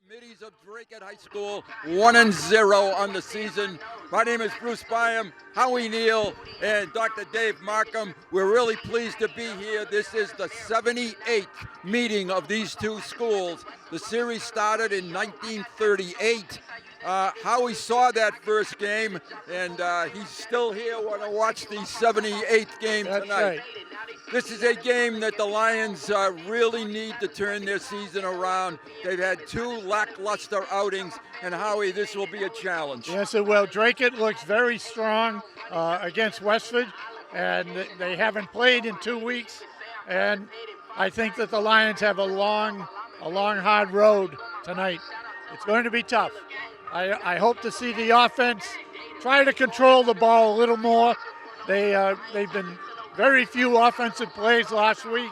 Middies of Dracut High School, 1-0 on the season. My name is Bruce Byam, Howie Neal, and Dr. Dave Markham. We're really pleased to be here. This is the 78th meeting of these two schools. The series started in 1938. Howie saw that first game, and he's still here want to watch the 78th game tonight. That's right. This is a game that the Lions really need to turn their season around. They've had two lackluster outings, and Howie, this will be a challenge. Yes, it will. Dracut looks very strong against Westford, and they haven't played in 2 weeks. And I think that the Lions have a long, hard road tonight. It's going to be tough. I hope to see the offense try to control the ball a little more. They've been very few offensive plays last week,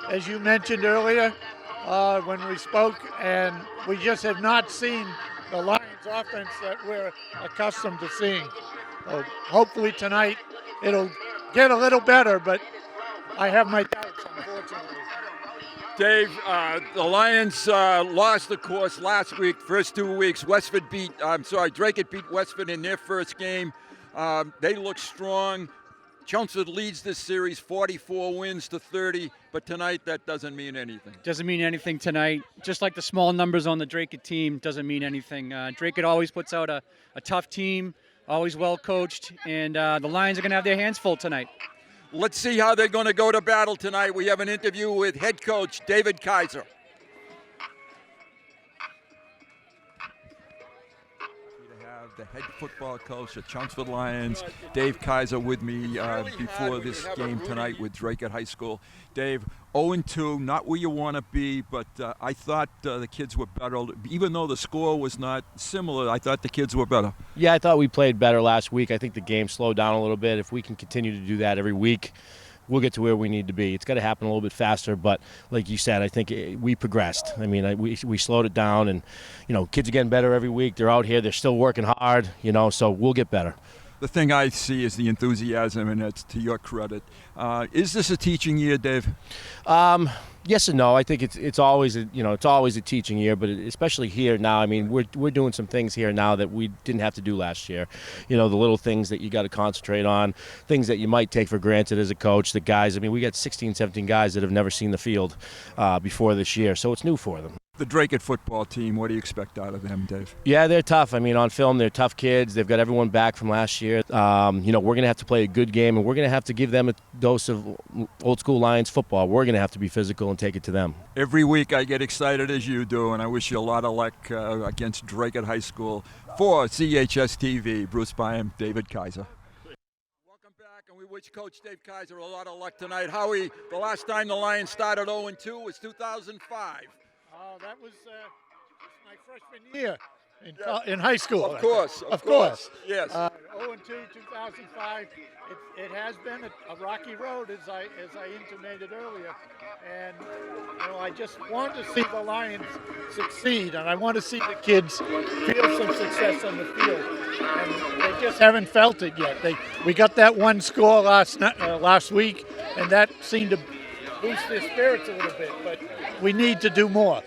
as you mentioned earlier when we spoke, and we just have not seen the Lions offense that we're accustomed to seeing. So hopefully tonight it'll get a little better, but I have my doubts, unfortunately. Dave, the Lions lost, of course, last week, first 2 weeks. Dracut beat Westford in their first game. They look strong. Chelmsford leads this series 44 wins to 30, but tonight that doesn't mean anything. Doesn't mean anything tonight. Just like the small numbers on the Dracut team doesn't mean anything. Dracut always puts out a tough team, always well coached, and the Lions are going to have their hands full tonight. Let's see how they're going to go to battle tonight. We have an interview with head coach David Kaiser. The head football coach of Chelmsford Lions, Dave Kaiser, with me before this game tonight with Dracut High School. Dave, 0-2, not where you want to be, but I thought the kids were better. Even though the score was not similar, I thought the kids were better. Yeah, I thought we played better last week. I think the game slowed down a little bit. If we can continue to do that every week, we'll get to where we need to be. It's got to happen a little bit faster, but like you said, I think we progressed. I mean, we slowed it down, and, kids are getting better every week. They're out here. They're still working hard, so we'll get better. The thing I see is the enthusiasm, and it's to your credit. Is this a teaching year, Dave? Yes and no. I think it's always a teaching year, but especially here now. I mean, we're doing some things here now that we didn't have to do last year. The little things that you got to concentrate on, things that you might take for granted as a coach. The guys, I mean, we got 16, 17 guys that have never seen the field before this year, so it's new for them. The Dracut football team, what do you expect out of them, Dave? Yeah, they're tough. I mean, on film, they're tough kids. They've got everyone back from last year. We're going to have to play a good game, and we're going to have to give them a dose of old school Lions football. We're going to have to be physical and take it to them. Every week I get excited as you do, and I wish you a lot of luck against Dracut High School. For CHS TV, Bruce Byam, David Kaiser. Welcome back, and we wish Coach Dave Kaiser a lot of luck tonight. Howie, the last time the Lions started 0-2 was 2005. Oh, that was my freshman year in high school. Of course. Yes. 0-2, 2005. It has been a rocky road, as I intimated earlier, and I just want to see the Lions succeed, and I want to see the kids feel some success on the field, and they just haven't felt it yet. We got that one score last week, and that seemed to boost their spirits a little bit, but we need to do more.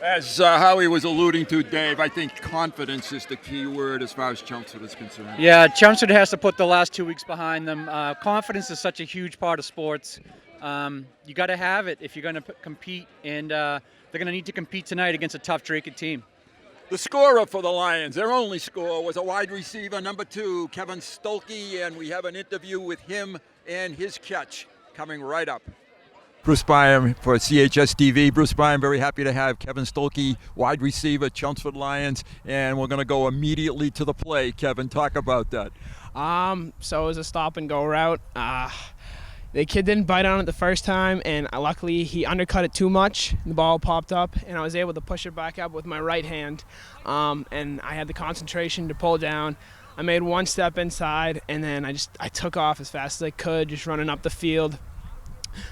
As Howie was alluding to, Dave, I think confidence is the key word as far as Chelmsford is concerned. Yeah, Chelmsford has to put the last 2 weeks behind them. Confidence is such a huge part of sports. You got to have it if you're going to compete, and they're going to need to compete tonight against a tough Dracut team. The scorer for the Lions, their only score, was a wide receiver, number 2, Kevin Stolke, and we have an interview with him and his catch coming right up. Bruce Byam for CHS TV. Bruce Byam, very happy to have Kevin Stolke, wide receiver, Chelmsford Lions, and we're going to go immediately to the play. Kevin, talk about that. So it was a stop-and-go route. The kid didn't bite on it the first time, and luckily he undercut it too much. The ball popped up, and I was able to push it back up with my right hand, and I had the concentration to pull down. I made one step inside, and then I took off as fast as I could, just running up the field.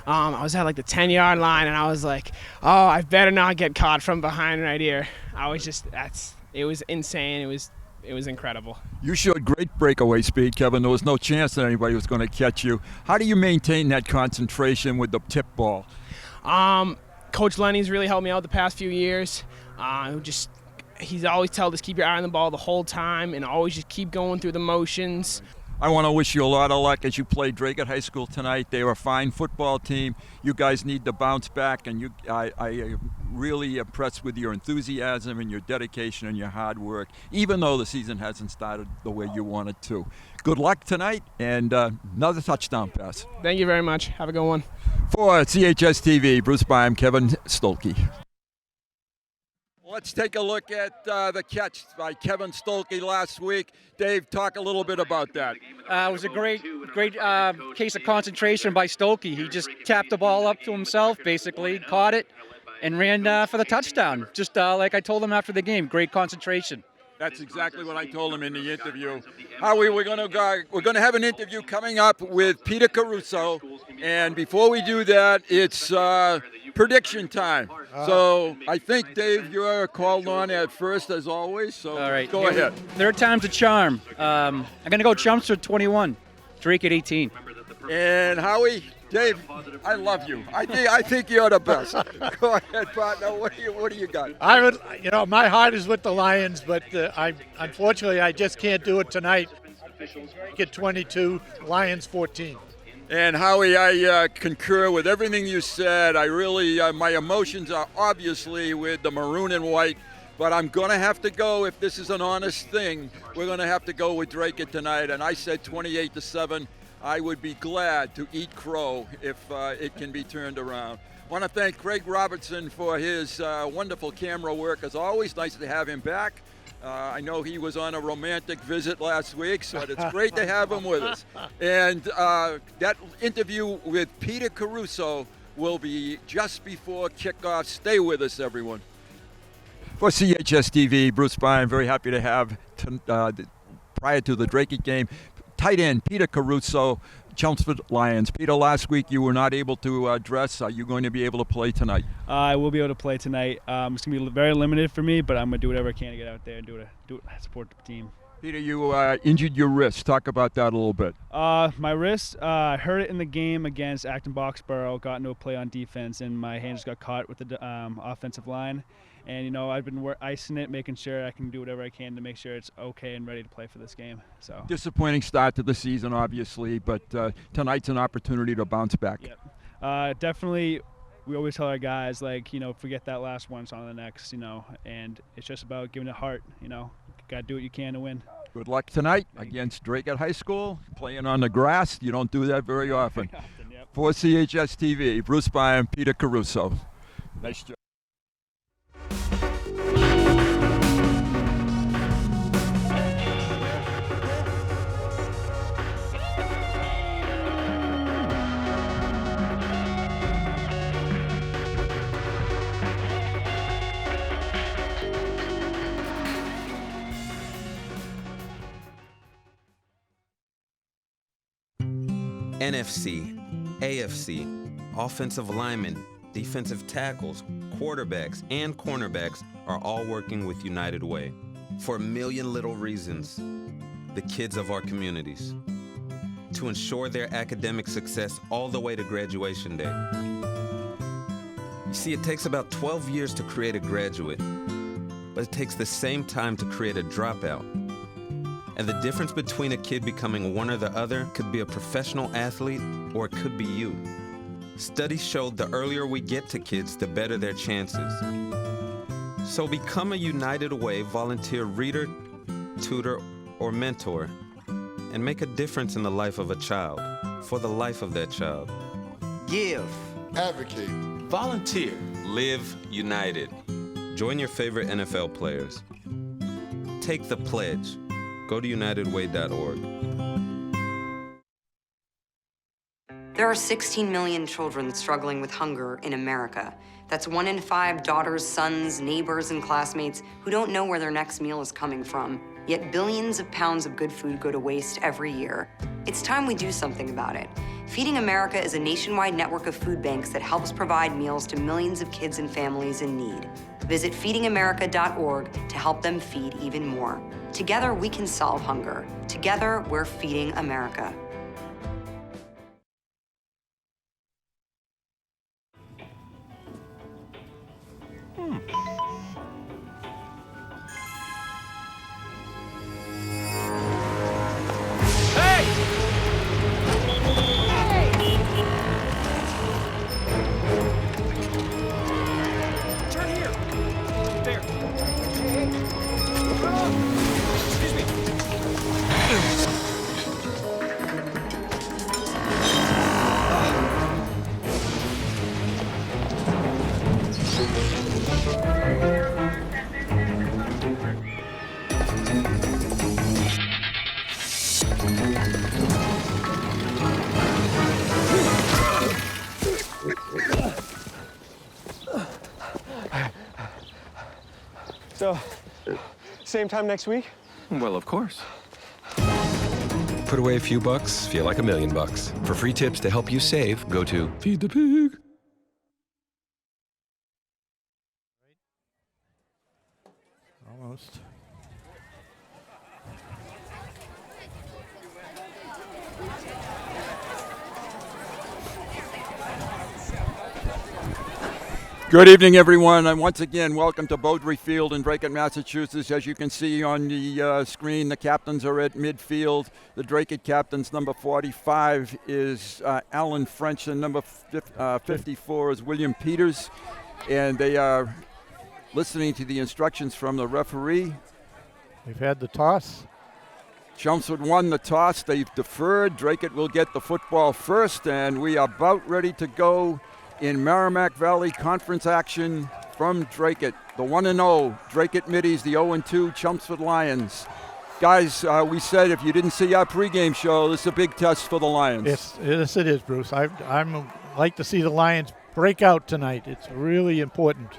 I was at like the 10-yard line, and I was like, oh, I better not get caught from behind right here. It was insane. It was incredible. You showed great breakaway speed, Kevin. There was no chance that anybody was going to catch you. How do you maintain that concentration with the tip ball? Coach Lenny's really helped me out the past few years. He's always told us keep your eye on the ball the whole time and always just keep going through the motions. I want to wish you a lot of luck as you play Dracut High School tonight. They are a fine football team. You guys need to bounce back, and I am really impressed with your enthusiasm and your dedication and your hard work, even though the season hasn't started the way you want it to. Good luck tonight, and another touchdown pass. Thank you very much. Have a good one. For CHS TV, Bruce Byam, Kevin Stolke. Let's take a look at the catch by Kevin Stolke last week. Dave, talk a little bit about that. It was a great case of concentration by Stolke. He just tapped the ball up to himself, basically, caught it, and ran for the touchdown. Just like I told him after the game, great concentration. That's exactly what I told him in the interview. Howie, we're going to have an interview coming up with Peter Caruso, and before we do that, it's prediction time. So I think, Dave, you're called on at first, as always, so All right, go ahead. Third time's a charm. I'm going to go Chelmsford 21, Dracut 18. And Howie, Dave, I love you. I think you're the best. Go ahead, partner. What do you got? I would, my heart is with the Lions, but unfortunately I just can't do it tonight. Get 22, Lions 14. And Howie, I concur with everything you said. I really, my emotions are obviously with the maroon and white, but I'm going to have to go, if this is an honest thing, we're going to have to go with Dracut tonight. And I said 28-7. I would be glad to eat crow if it can be turned around. I want to thank Craig Robertson for his wonderful camera work. It's always nice to have him back. I know he was on a romantic visit last week, so it's great to have him with us. And that interview with Peter Caruso will be just before kickoff. Stay with us, everyone. For CHS TV, Bruce Byam, very happy to have, prior to the Dracut game, tight end Peter Caruso, Chelmsford Lions. Peter, last week you were not able to dress. Are you going to be able to play tonight? I will be able to play tonight. It's going to be very limited for me, but I'm going to do whatever I can to get out there and do it, support the team. Peter, you injured your wrist. Talk about that a little bit. My wrist, I hurt it in the game against Acton Boxborough, got into a play on defense, and my hand just got caught with the offensive line. And, I've been icing it, making sure I can do whatever I can to make sure it's okay and ready to play for this game. So disappointing start to the season, obviously, but tonight's an opportunity to bounce back. Yep. Definitely, we always tell our guys, forget that last one, it's on to the next, and it's just about giving it heart, Got to do what you can to win. Good luck tonight against Dracut High School, playing on the grass. You don't do that very often. Yep. For CHS TV, Bruce Byam, Peter Caruso. Nice job. NFC, AFC, offensive linemen, defensive tackles, quarterbacks, and cornerbacks are all working with United Way for a million little reasons. The kids of our communities, to ensure their academic success all the way to graduation day. You see, it takes about 12 years to create a graduate, but it takes the same time to create a dropout. And the difference between a kid becoming one or the other could be a professional athlete, or it could be you. Studies showed the earlier we get to kids, the better their chances. So become a United Way volunteer reader, tutor, or mentor, and make a difference in the life of a child, for the life of that child. Give. Advocate. Volunteer. Live United. Join your favorite NFL players. Take the pledge. Go to unitedway.org. There are 16 million children struggling with hunger in America. That's 1 in 5 daughters, sons, neighbors, and classmates who don't know where their next meal is coming from. Yet billions of pounds of good food go to waste every year. It's time we do something about it. Feeding America is a nationwide network of food banks that helps provide meals to millions of kids and families in need. Visit feedingamerica.org to help them feed even more. Together, we can solve hunger. Together, we're feeding America. same time next week? Well, of course. Put away a few bucks, feel like $1 million. For free tips to help you save, go to Feed the Pig. Almost. Good evening, everyone, and once again, welcome to Beaudrey Field in Dracut, Massachusetts. As you can see on the screen, the captains are at midfield. The Dracut captains, number 45 is Alan French, and number 54 is William Peters. And they are listening to the instructions from the referee. We've had the toss. Chelmsford won the toss. They've deferred. Dracut will get the football first, and we are about ready to go in Merrimack Valley Conference action from Dracut. The 1-0 Dracut Middies, the 0-2 Chelmsford Lions. Guys, we said if you didn't see our pregame show, this is a big test for the Lions. Yes, it is, Bruce. I'm like to see the Lions break out tonight. It's really important.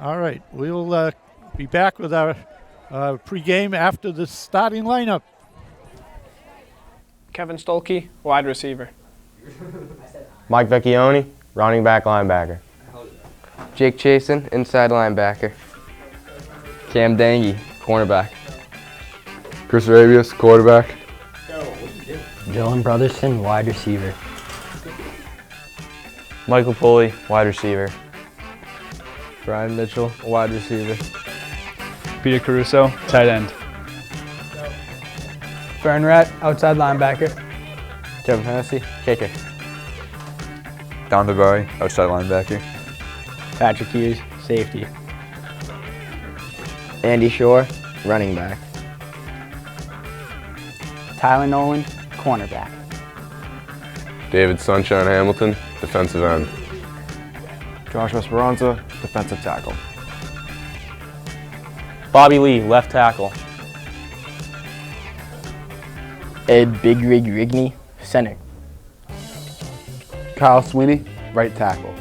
All right, we'll be back with our pregame after the starting lineup. Kevin Stolke, wide receiver. Mike Vecchione, running back linebacker. Jake Chasen, inside linebacker. Cam Dangy, cornerback. Chris Arabius, quarterback. Dylan Brotherson, wide receiver. Michael Pulley, wide receiver. Brian Mitchell, wide receiver. Peter Caruso, tight end. Fern Rat, outside linebacker. Kevin Hennessy, kicker. Don DeBarry, outside linebacker. Patrick Hughes, safety. Andy Shore, running back. Tyler Nolan, cornerback. David Sunshine Hamilton, defensive end. Josh Esperanza, defensive tackle. Bobby Lee, left tackle. Ed Big Rig Rigney, center. Kyle Sweeney, right tackle.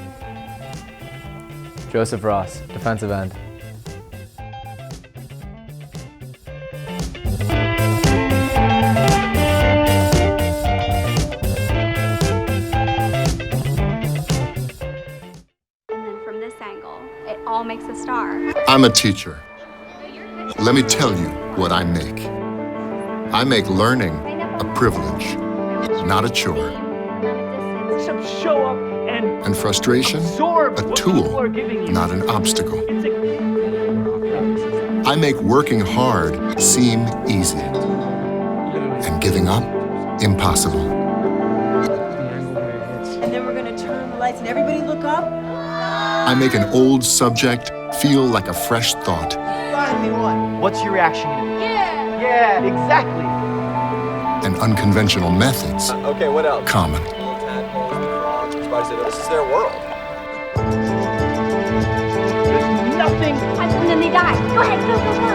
Joseph Ross, defensive end. And then from this angle, it all makes a star. I'm a teacher. Let me tell you what I make. I make learning a privilege, not a chore. Show up And frustration, a tool, not an obstacle. I make working hard seem easy, and giving up impossible. And then we're gonna turn the lights and everybody look up. I make an old subject feel like a fresh thought. Finally won. What's your reaction? Yeah! Yeah, exactly. And unconventional methods Okay, what else? common. This is their world. There's nothing. And then they die. Go ahead, go, go, go.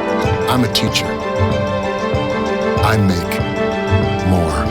I'm a teacher. I make more.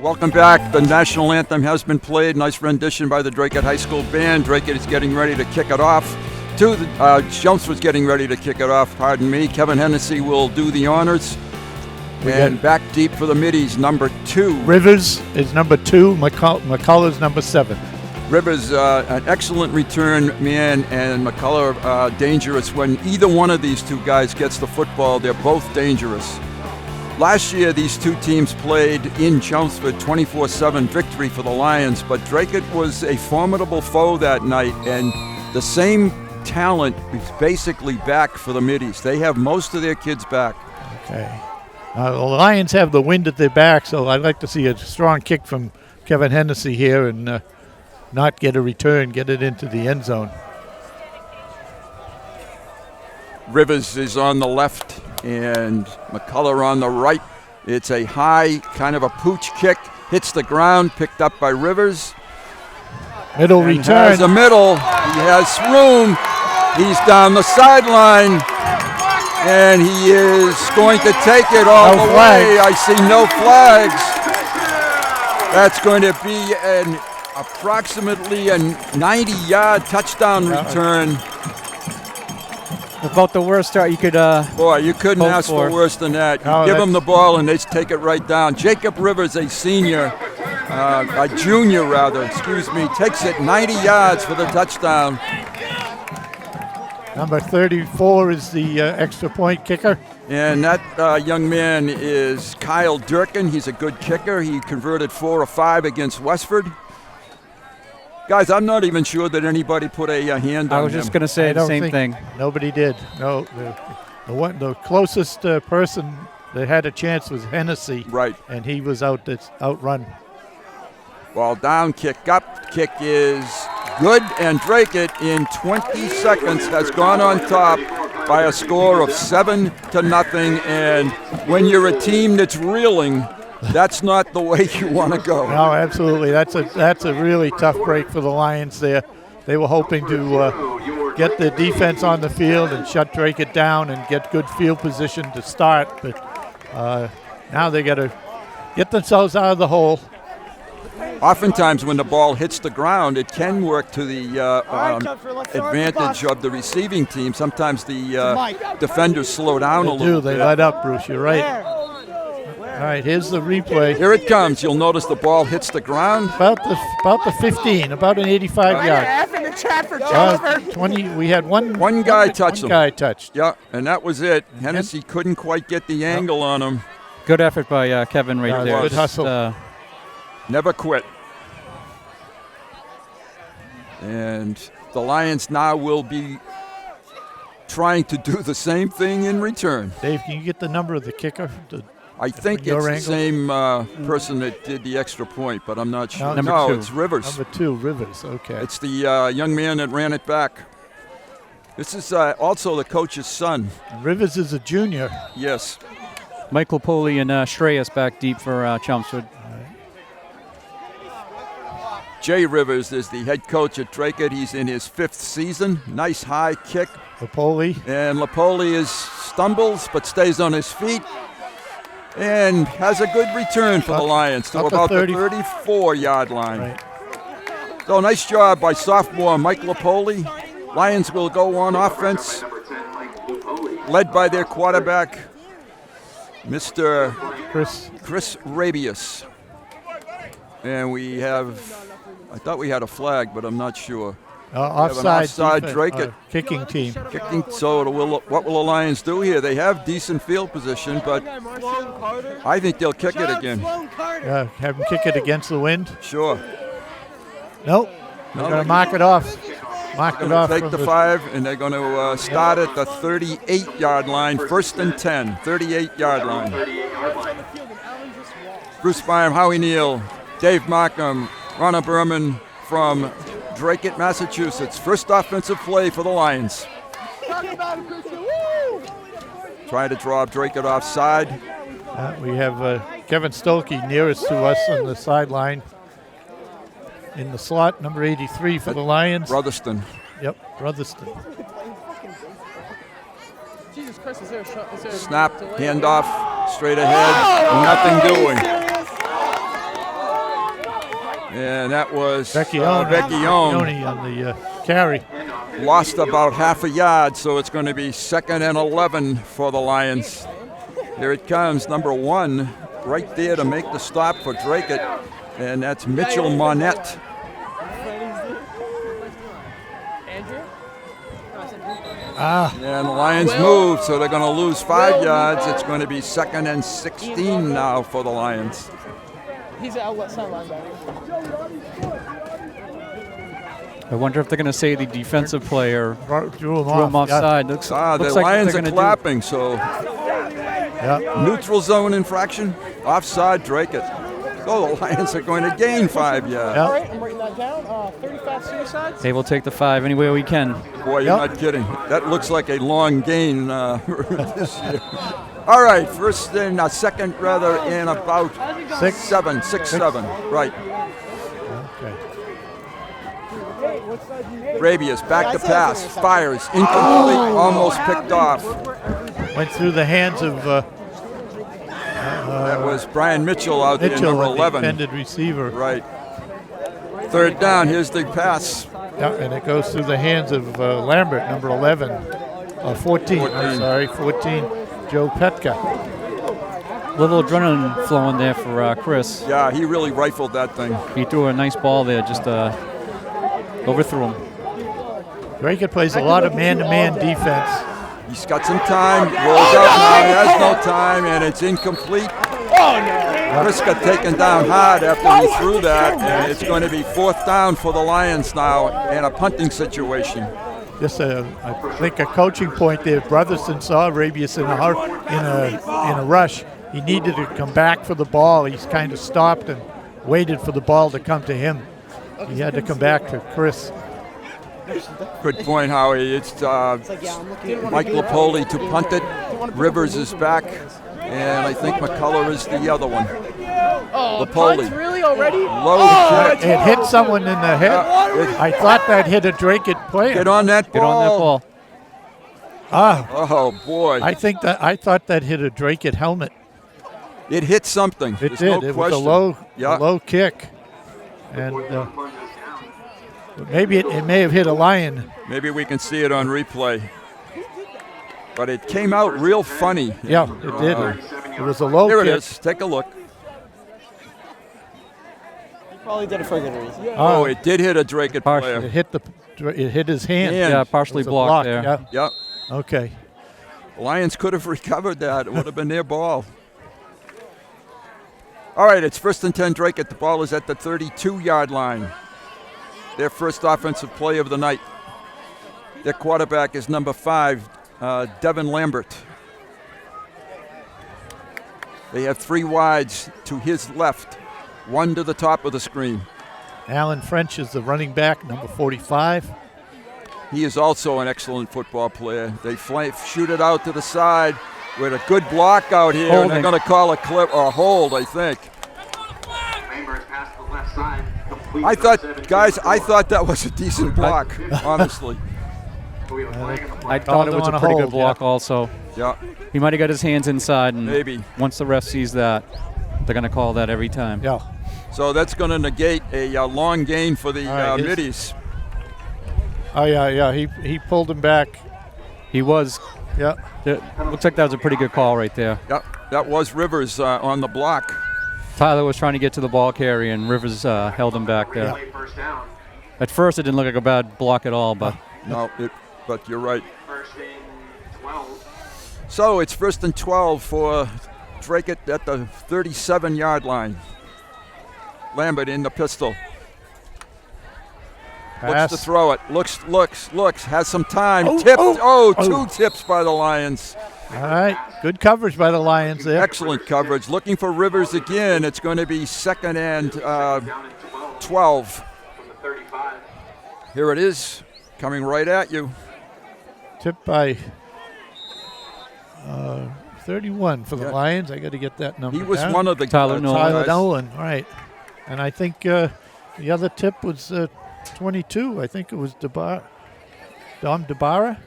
Welcome back. The national anthem has been played. Nice rendition by the Dracut High School band. Dracut is getting ready to kick it off. Chelmsford's getting ready to kick it off, pardon me. Kevin Hennessy will do the honors. And back deep for the Middies, number 2. Rivers is number 2. McCullough's number 7. Rivers, an excellent return man, and McCullough dangerous. When either one of these two guys gets the football, they're both dangerous. Last year, these two teams played in Chelmsford, 24-7 victory for the Lions, but Dracut was a formidable foe that night, and the same talent is basically back for the Middies. They have most of their kids back. Okay. The Lions have the wind at their back, so I'd like to see a strong kick from Kevin Hennessy here and not get a return, get it into the end zone. Rivers is on the left and McCullough on the right. It's a high, kind of a pooch kick, hits the ground, picked up by Rivers. Middle and return. Has a middle. He has room. He's down the sideline. And he is going to take it all the way. I see no flags. That's going to be approximately a 90-yard touchdown return. About the worst start you could. Boy, you couldn't ask for worse than that. You give them the ball and they take it right down. Jacob Rivers, a junior, takes it 90 yards for the touchdown. Number 34 is the extra point kicker. And that young man is Kyle Durkin. He's a good kicker. He converted 4 or 5 against Westford. Guys, I'm not even sure that anybody put a hand on him. I was just going to say the same thing. Nobody did. No, the closest person that had a chance was Hennessy. Right. And he was outrun. Ball down, kick up. Kick is good, and Dracut in 20 seconds has gone on top by a score of 7-0. And when you're a team that's reeling, that's not the way you want to go. No, absolutely. That's a really tough break for the Lions there. They were hoping to get the defense on the field and shut Dracut down and get good field position to start. But now they got to get themselves out of the hole. Oftentimes when the ball hits the ground, it can work to the advantage of the receiving team. Sometimes the defenders slow down a little bit. They let up, Bruce. You're right. All right, here's the replay. Here it comes. You'll notice the ball hits the ground. About the 15, about an 85 yard. F in the chat for Chelmsford. 20. We had one guy touched him. One guy touched. Yeah, and that was it. Hennessy couldn't quite get the angle on him. Good effort by Kevin right there. Good hustle. Never quit. And the Lions now will be trying to do the same thing in return. Dave, can you get the number of the kicker? I think it's the same person that did the extra point, but I'm not sure. Number 2. It's Rivers. Number 2, Rivers, okay. It's the young man that ran it back. This is also the coach's son. Rivers is a junior. Yes. Mike Lopoli and Shreyas back deep for Chelmsford. Jay Rivers is the head coach at Dracut. He's in his 5th season. Nice high kick. Lopoli. And Lopoli stumbles but stays on his feet and has a good return for the Lions to about the 34-yard line. Right. So nice job by sophomore Mike Lopoli. Lions will go on offense, led by their quarterback, Mr. Chris Rabius. And we have, I thought we had a flag, but I'm not sure. Offside Dracut. Kicking team. So what will the Lions do here? They have decent field position, but I think they'll kick it again. Have them kick it against the wind? Sure. Nope. They're going to mark it off. Mark it off. Take the 5, and they're going to start at the 38-yard line. 1st and 10, 38-yard line. Bruce Byam, Howie Neal, Dave Markham, Ronna Berman from Dracut, Massachusetts. First offensive play for the Lions. Try to draw Dracut offside. We have Kevin Stolke nearest to us on the sideline. In the slot, number 83 for the Lions. Brotherston. Yep, Brotherston. Snap, handoff, straight ahead, nothing doing. And that was Vecchione on the carry. Lost about half a yard, so it's going to be 2nd and 11 for the Lions. Here it comes, number 1, right there to make the stop for Dracut, and that's Mitchell Monette. And the Lions move, so they're going to lose 5 yards. It's going to be 2nd and 16 now for the Lions. He's an outlet linebacker. I wonder if they're going to say the defensive player drew him offside. Yeah. Looks the like Lions are clapping, so neutral zone infraction, offside Dracut. So the Lions are going to gain 5 yards. Yep. All right, I'm writing that down. 35 suicides. Hey, we'll take the 5 any way we can. Boy, you're not kidding. That looks like a long gain this year. All right, second rather, in about 6-7. Right. Okay. Rabius, back to pass, fires, incomplete, almost picked off. Went through the hands of that was Brian Mitchell out there, number 11. Intended receiver. Right. Third down, here's the pass. Yeah, and it goes through the hands of Lambert, number 11. 14, I'm sorry, 14, Joe Petka. Little adrenaline flowing there for Chris. Yeah, he really rifled that thing. He threw a nice ball there, just overthrew him. Dracut plays a lot of man-to-man defense. He's got some time, rolls out now, he has no time, and it's incomplete. Chris got taken down hard after he threw that, and it's going to be 4th down for the Lions now in a punting situation. Just I think a coaching point there. Brotherson saw Rabius in a rush. He needed to come back for the ball. He's kind of stopped and waited for the ball to come to him. He had to come back to Chris. Good point, Howie. It's Mike Lapoli to punt it. Rivers is back, and I think McCullough is the other one. Oh, Lapoli. punts really already? Low kick. It hit someone in the head. I thought that hit a Dracut player. Get on that ball. Oh boy! I thought that hit a Dracut helmet. It hit something. It There's did. No it question. was a low kick, and maybe it may have hit a Lion. Maybe we can see it on replay. But it came out real funny. Yeah, it did. It was a low kick. Here it is. Take a look. He probably did it for a good reason. Oh, it did hit a Dracut player. It hit his hand. Yeah, partially blocked there. Yeah. Yep. Okay. The Lions could have recovered that. It would have been their ball. All right, it's 1st and 10 Dracut. The ball is at the 32-yard line. Their first offensive play of the night. Their quarterback is number 5, Devin Lambert. They have 3 wides to his left, 1 to the top of the screen. Alan French is the running back, number 45. He is also an excellent football player. They shoot it out to the side with a good block out here, and they're going to call a clip or a hold, I think. I thought that was a decent block, honestly. I thought it was a pretty good block also. Yeah. He might have got his hands inside, and maybe once the ref sees that, they're going to call that every time. Yeah. So that's going to negate a long gain for the Middies. Oh, yeah. He pulled him back. He was. Yeah. Looks like that was a pretty good call right there. Yep. That was Rivers on the block. Tyler was trying to get to the ball carrier, and Rivers held him back there. Yeah. At first, it didn't look like a bad block at all, but but you're right. So it's 1st and 12 for Dracut at the 37-yard line. Lambert in the pistol. Looks to throw it. Looks. Has some time. Tipped. Two tips by the Lions. All right. Good coverage by the Lions there. Excellent coverage. Looking for Rivers again. It's going to be 2nd and 12. Here it is. Coming right at you. Tipped by 31 for the Lions. I got to get that number. He was down. one of the Tyler Nolan. All right. And I think the other tip was 22. I think it was Dom DeBarra.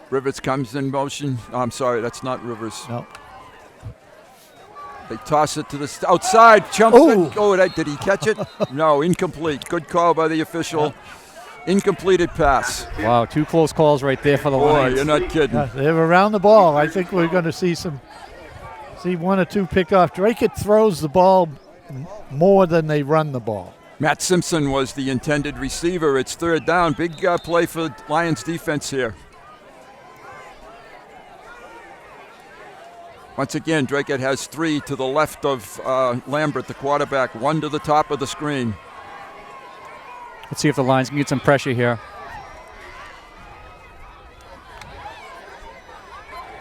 Rivers comes in motion. Oh, I'm sorry, that's not Rivers. No. They toss it to the outside. Chelmsford. Did he catch it? No, incomplete. Good call by the official. Incompleted pass. Wow, 2 close calls right there for the Lions. Boy, you're not kidding. They were around the ball. I think we're going to see 1 or 2 pick off. Dracut throws the ball more than they run the ball. Matt Simpson was the intended receiver. It's 3rd down. Big play for Lions defense here. Once again, Dracut has 3 to the left of Lambert, the quarterback, 1 to the top of the screen. Let's see if the Lions can get some pressure here.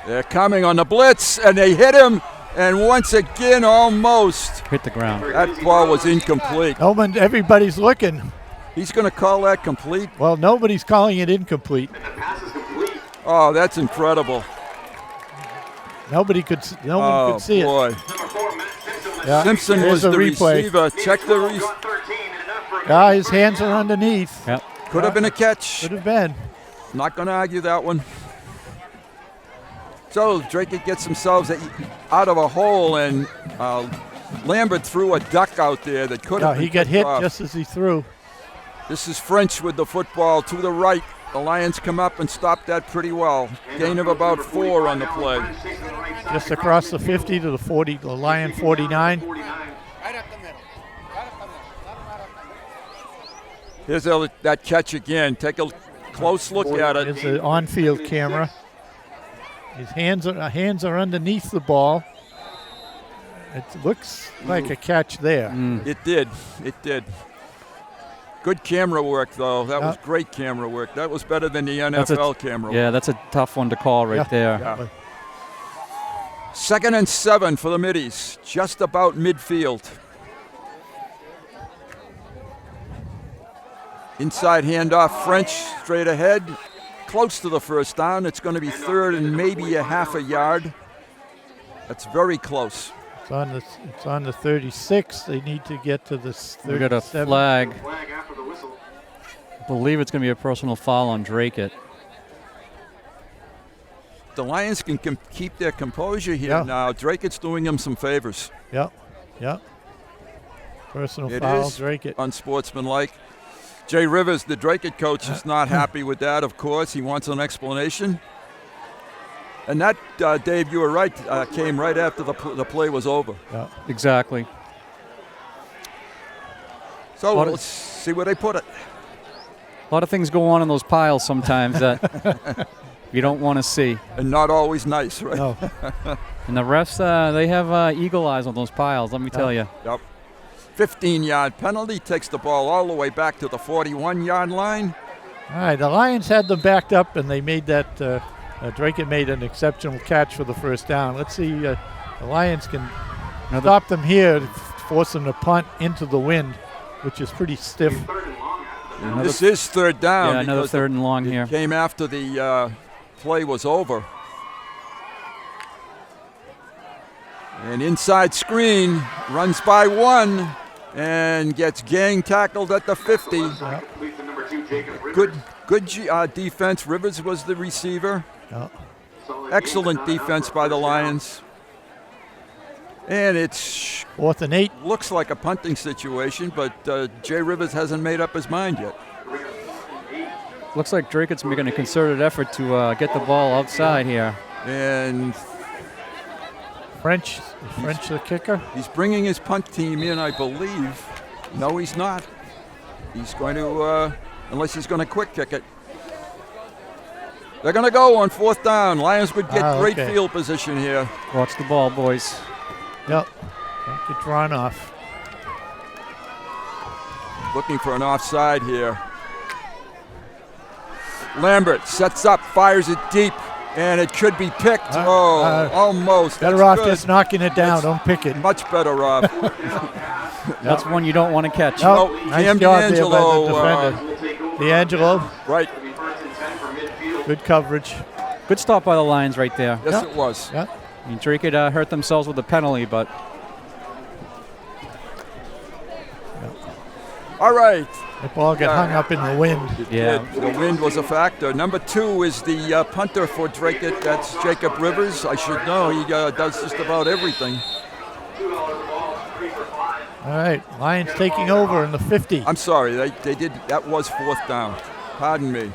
They're coming on the blitz, and they hit him, And once again, almost hit the ground. That ball was incomplete. Everybody's looking. He's going to call that complete? Well, nobody's calling it incomplete. Oh, that's incredible. Nobody could see it. Boy. Yeah, Simpson was the receiver. Check the Yeah, his hands are underneath. Yep. Could have been a catch. Could have been. Not going to argue that one. So Dracut gets themselves out of a hole, and Lambert threw a duck out there that could have been he got hit off. just as he threw. This is French with the football to the right. The Lions come up and stop that pretty well. Gain of about 4 on the play. Just across the 50 to the 40, the Lion 49. Here's that catch again. Take a close look at it. Here's the on-field camera. His hands are underneath the ball. It looks like a catch there. It did. Good camera work, though. That was great camera work. That was better than the NFL camera work. Yeah, that's a tough one to call right there. Yeah. 2nd and 7 for the Middies, just about midfield. Inside handoff, French straight ahead, close to the first down. It's going to be 3rd and maybe a half a yard. That's very close. It's on the 36. They need to get to the 37. We got a flag. I believe it's going to be a personal foul on Dracut. The Lions can keep their composure here now. Dracut's doing them some favors. Yep. Personal It foul, is Dracut. unsportsmanlike. Jay Rivers, the Dracut coach, is not happy with that, of course. He wants an explanation. And that, Dave, you were right, came right after the play was over. Yeah. Exactly. So let's see where they put it. A lot of things go on in those piles sometimes that you don't want to see. And not always nice, right? No. And the refs, they have eagle eyes on those piles, let me tell you. Yep. 15-yard penalty, takes the ball all the way back to the 41-yard line. All right, the Lions had them backed up, and they made that. Dracut made an exceptional catch for the first down. Let's see, the Lions can stop them here, force them to punt into the wind, which is pretty stiff. This is 3rd down. Yeah, another 3rd and long here. Came after the play was over. And inside screen, runs by 1 and gets gang tackled at the 50. Good defense. Rivers was the receiver. Excellent defense by the Lions. And it's 4th and 8. Looks like a punting situation, but Jay Rivers hasn't made up his mind yet. Looks like Dracut's making a concerted effort to get the ball outside here. And French the kicker. He's bringing his punt team in, I believe. No, he's not. He's going to, unless he's going to quick kick it. They're going to go on 4th down. Lions would get great field position here. Watch the ball, boys. Yep. Don't get drawn off. Looking for an offside here. Lambert sets up, fires it deep, and it could be picked. Almost. Better off just knocking it down. Don't pick it. Much better off. That's one you don't want to catch. No, nice job there by the defender. D'Angelo. Right. Good coverage. Good stop by the Lions right there. Yes, it was. Yeah. I mean, Dracut hurt themselves with a penalty, but. All right. The ball got hung up in the wind. Yeah. The wind was a factor. Number 2 is the punter for Dracut. That's Jacob Rivers. I should know. He does just about everything. All right. Lions taking over in the 50. I'm sorry. They did. That was 4th down. Pardon me.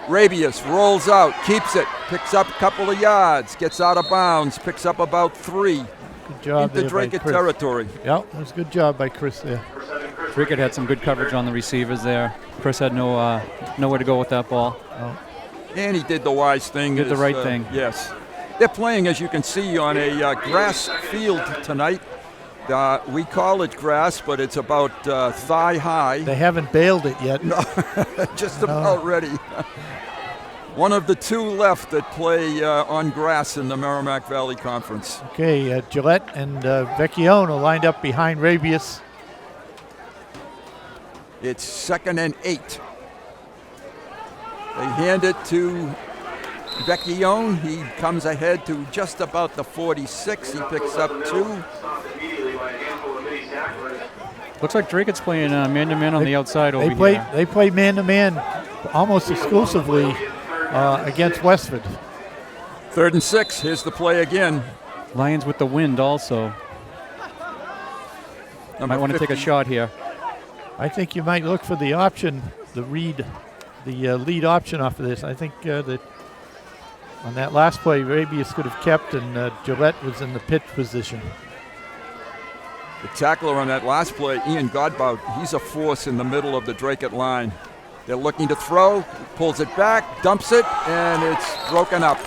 Rabius rolls out, keeps it, picks up a couple of yards, gets out of bounds, picks up about 3. Good job into Dracut territory. Yep, it was a good job by Chris there. Dracut had some good coverage on the receivers there. Chris had nowhere to go with that ball. Oh. And he did the wise thing. Did the right thing. Yes. They're playing, as you can see, on a grass field tonight. We call it grass, but it's about thigh high. They haven't baled it yet. No, just about ready. One of the two left that play on grass in the Merrimack Valley Conference. Okay, Gillette and Vecchione lined up behind Rabius. It's 2nd and 8. They hand it to Vecchione. He comes ahead to just about the 46. He picks up 2. Looks like Dracut's playing man-to-man on the outside over here. They play man-to-man almost exclusively against Westford. 3rd and 6. Here's the play again. Lions with the wind also. Might want to take a shot here. I think you might look for the option, the lead option off of this. I think that on that last play, Rabius could have kept, and Gillette was in the pitch position. The tackler on that last play, Ian Godbout, he's a force in the middle of the Dracut line. They're looking to throw, pulls it back, dumps it, and it's broken up.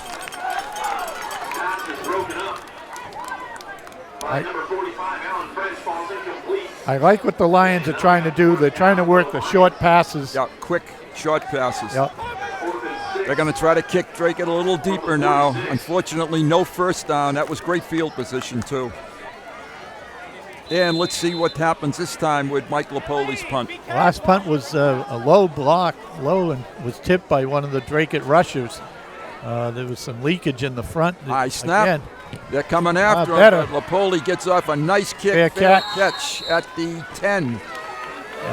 I like what the Lions are trying to do. They're trying to work the short passes. Yeah, quick short passes. Yep. They're going to try to kick Dracut a little deeper now. Unfortunately, no first down. That was great field position, too. And let's see what happens this time with Mike Lepoli's punt. Last punt was a low block, and was tipped by one of the Dracut rushers. There was some leakage in the front. High snap. Again. They're coming after him. Better. But Lepoli gets off a nice kick. Fair catch at the 10.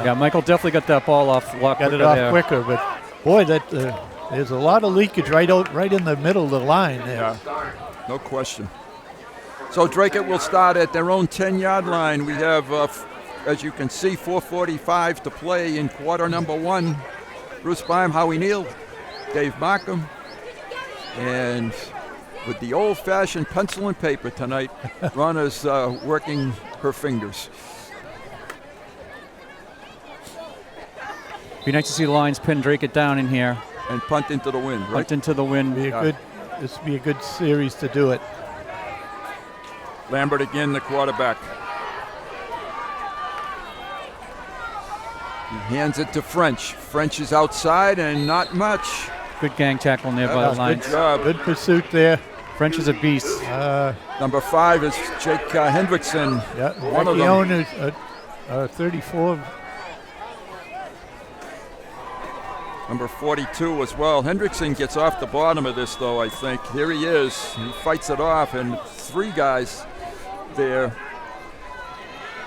Yeah, Michael definitely got that ball off a lot quicker. Got it off there. quicker, but boy, there's a lot of leakage right in the middle of the line there. Yeah, no question. So Dracut will start at their own 10-yard line. We have, as you can see, 4:45 to play in quarter number 1. Bruce Byam, Howie Neal, Dave Markham, and with the old-fashioned pencil and paper tonight, Rana's working her fingers. Be nice to see the Lions pin Dracut down in here. And punt into the wind, right? Punt into the wind. This would be a good series to do it. Lambert again, the quarterback. He hands it to French. French is outside and not much. Good gang tackle there by the Lions. Good job. Good pursuit there. French is a beast. Number 5 is Jake Hendrickson. Yeah, one of them. Is 34. Number 42 as well. Hendrickson gets off the bottom of this, though, I think. Here he is. He fights it off, and 3 guys there.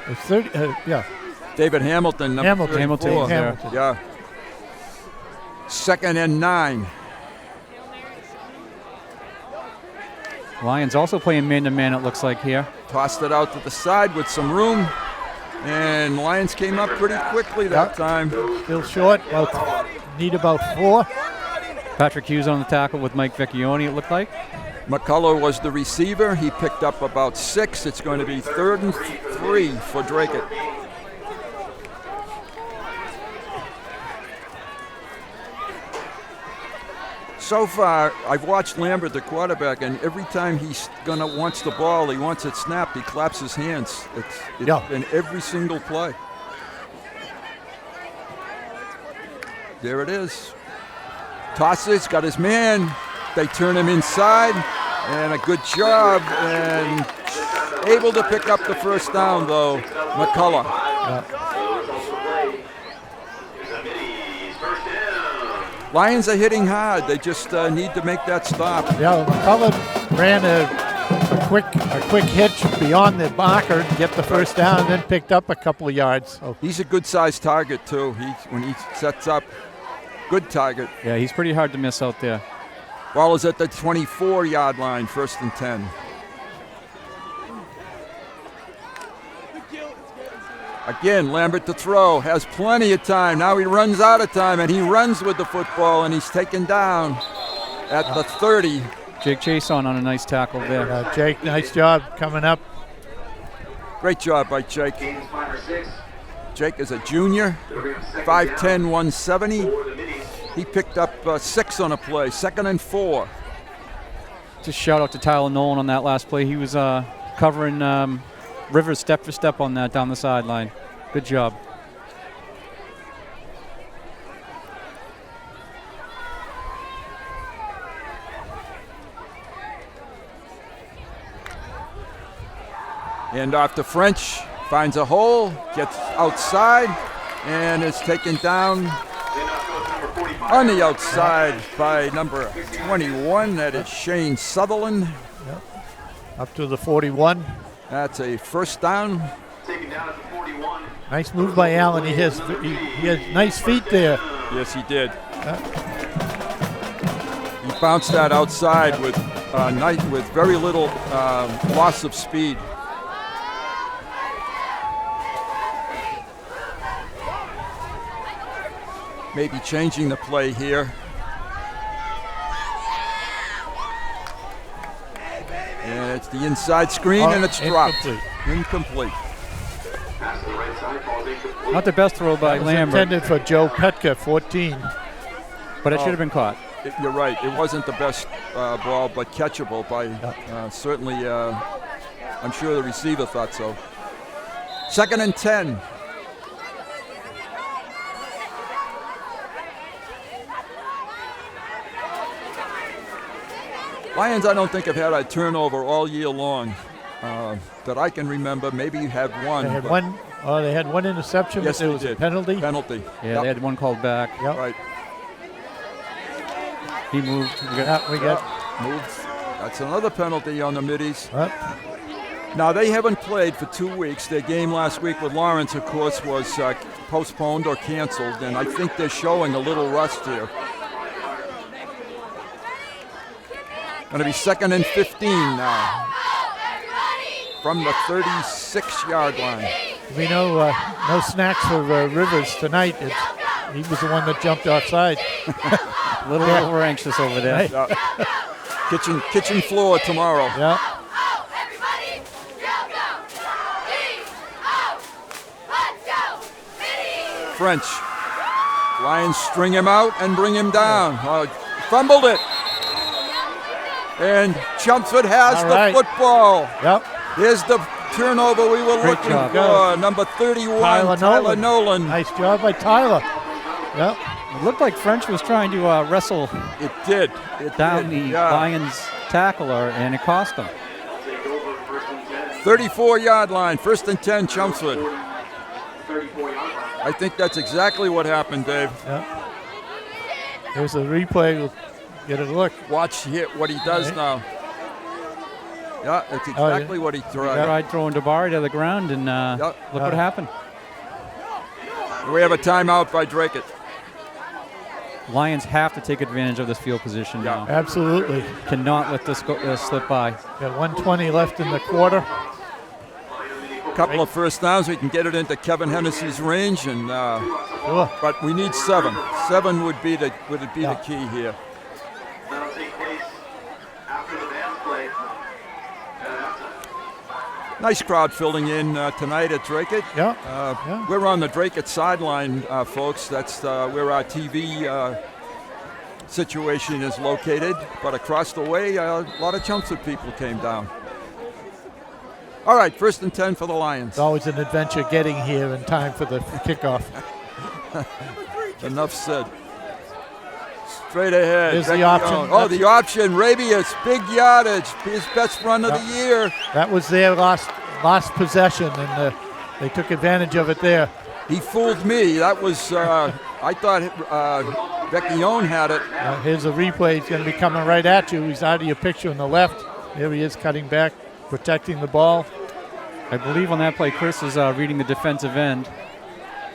It's 30, yeah. David Hamilton, number 34. Hamilton. Yeah. 2nd and 9. Lions also playing man-to-man, it looks like here. Tossed it out to the side with some room, and Lions came up pretty quickly that time. Still short, need about 4. Patrick Hughes on the tackle with Mike Vecchione, it looked like. McCullough was the receiver. He picked up about 6. It's going to be 3rd and 3 for Dracut. So far, I've watched Lambert, the quarterback, and every time he's wants the ball, he wants it snapped, he claps his hands. It's in every single play. There it is. Tosses, got his man. They turn him inside, and a good job, and able to pick up the first down, though, McCullough. Lions are hitting hard. They just need to make that stop. Yeah, McCullough ran a quick hitch beyond the marker to get the first down, and then picked up a couple of yards. So. He's a good-sized target, too. When he sets up, good target. Yeah, he's pretty hard to miss out there. Ball is at the 24-yard line, 1st and 10. Again, Lambert to throw, has plenty of time. Now he runs out of time, and he runs with the football, and he's taken down at the 30. Jake Chase on a nice tackle there. Jake, nice job coming up. Great job by Jake. Jake is a junior, 5'10", 170. He picked up 6 on a play, 2nd and 4. Just shout out to Tyler Nolan on that last play. He was covering Rivers step for step on that down the sideline. Good job. And off to French, finds a hole, gets outside, and is taken down on the outside by number 21. That is Shane Sutherland. Yep. Up to the 41. That's a first down. Nice move by Allen. He has nice feet there. Yes, he did. He bounced that outside with very little loss of speed. Maybe changing the play here. And it's the inside screen, and it's dropped. Incomplete. Not the best throw by Lambert. Intended for Joe Petka, 14. But it should have been caught. You're right. It wasn't the best ball, but catchable by certainly. I'm sure the receiver thought so. 2nd and 10. Lions, I don't think have had a turnover all year long that I can remember. Maybe you had one. They had one. They had one interception. Yes, but there was a penalty. Penalty. Yeah, they had one called back. Yep. Right. He moved. We got moved. That's another penalty on the Middies. Yep. Now, they haven't played for 2 weeks. Their game last week with Lawrence, of course, was postponed or canceled, and I think they're showing a little rust here. Going to be 2nd and 15 now from the 36-yard line. We know no snacks for Rivers tonight. He was the one that jumped offside. A little over anxious over there. Kitchen floor tomorrow. Yeah. French. Lions string him out and bring him down. Fumbled it. And Chelmsford has the football. Yep. Here's the turnover we were looking for. Number 31, Tyler Nolan. Nice job by Tyler. Yep. It looked like French was trying to wrestle It did. down the Lions tackler, and it cost him. 34-yard line, 1st and 10, Chelmsford. I think that's exactly what happened, Dave. Yep. There's a replay. We'll get a look. Watch what he does now. Yeah, that's exactly what he tried. He tried throwing Jabari to the ground, and look what happened. We have a timeout by Dracut. Lions have to take advantage of this field position now. Absolutely. Cannot let this slip by. Got 1:20 left in the quarter. Couple of first downs, we can get it into Kevin Hennessy's range, and but we need 7. 7 would be the key here. Nice crowd filling in tonight at Dracut. Yeah. We're on the Dracut sideline, folks. That's where our TV situation is located. But across the way, a lot of Chelmsford people came down. All right, 1st and 10 for the Lions. It's always an adventure getting here in time for the kickoff. Enough said. Straight ahead. Here's the option. Oh, the option. Rabius, big yardage, his best run of the year. That was their last possession, and they took advantage of it there. He fooled me. That was, I thought Vecchione had it. Here's a replay. He's going to be coming right at you. He's out of your picture on the left. There he is, cutting back, protecting the ball. I believe on that play, Chris is reading the defensive end.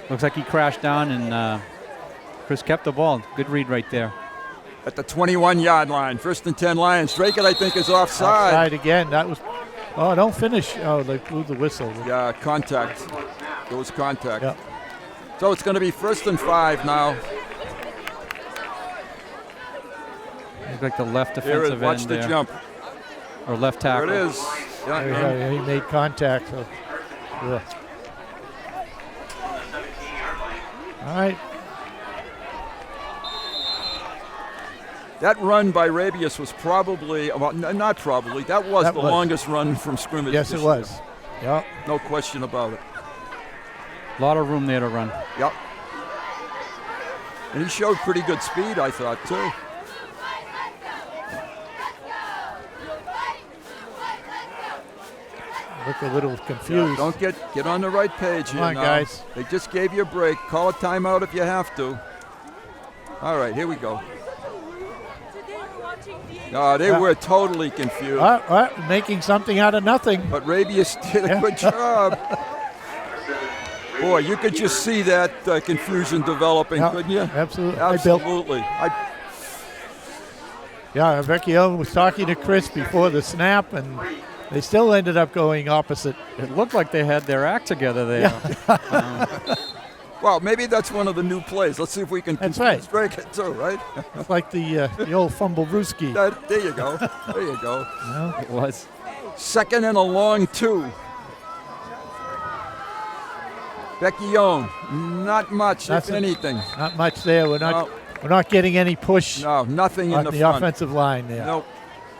Looks like he crashed down, and Chris kept the ball. Good read right there. At the 21-yard line, 1st and 10 Lions. Dracut, I think, is offside. Offside again. That was. Oh, don't finish. Oh, they blew the whistle. Yeah, contact. There was contact. Yep. So it's going to be 1st and 5 now. Looks like the left defensive end. Watch the jump. Or left tackle. There it is. Yeah, he made contact. So, yeah. All right. That run by Rabius was probably, well, not probably, that was the longest run from scrimmage. Yes, it was. Yeah. No question about it. A lot of room there to run. Yep. And he showed pretty good speed, I thought, too. look a little confused. Don't get on the right page here Come on, now. guys. They just gave you a break. Call a timeout if you have to. All right, here we go. No, they were totally confused. Making something out of nothing. But Rabius did a good job. Boy, you could just see that confusion developing, couldn't you? Absolutely. Absolutely. Yeah, Vecchio was talking to Chris before the snap, and they still ended up going opposite. It looked like they had their act together there. Well, maybe that's one of the new plays. Let's see if we can strike it too, right? It's like the old Fumblerooski. There you go. There you go. Well, it was. 2nd and a long 2. Vecchione, not much, if anything. Not much there. We're not getting any push. No, nothing in on the the front. offensive line there. Nope.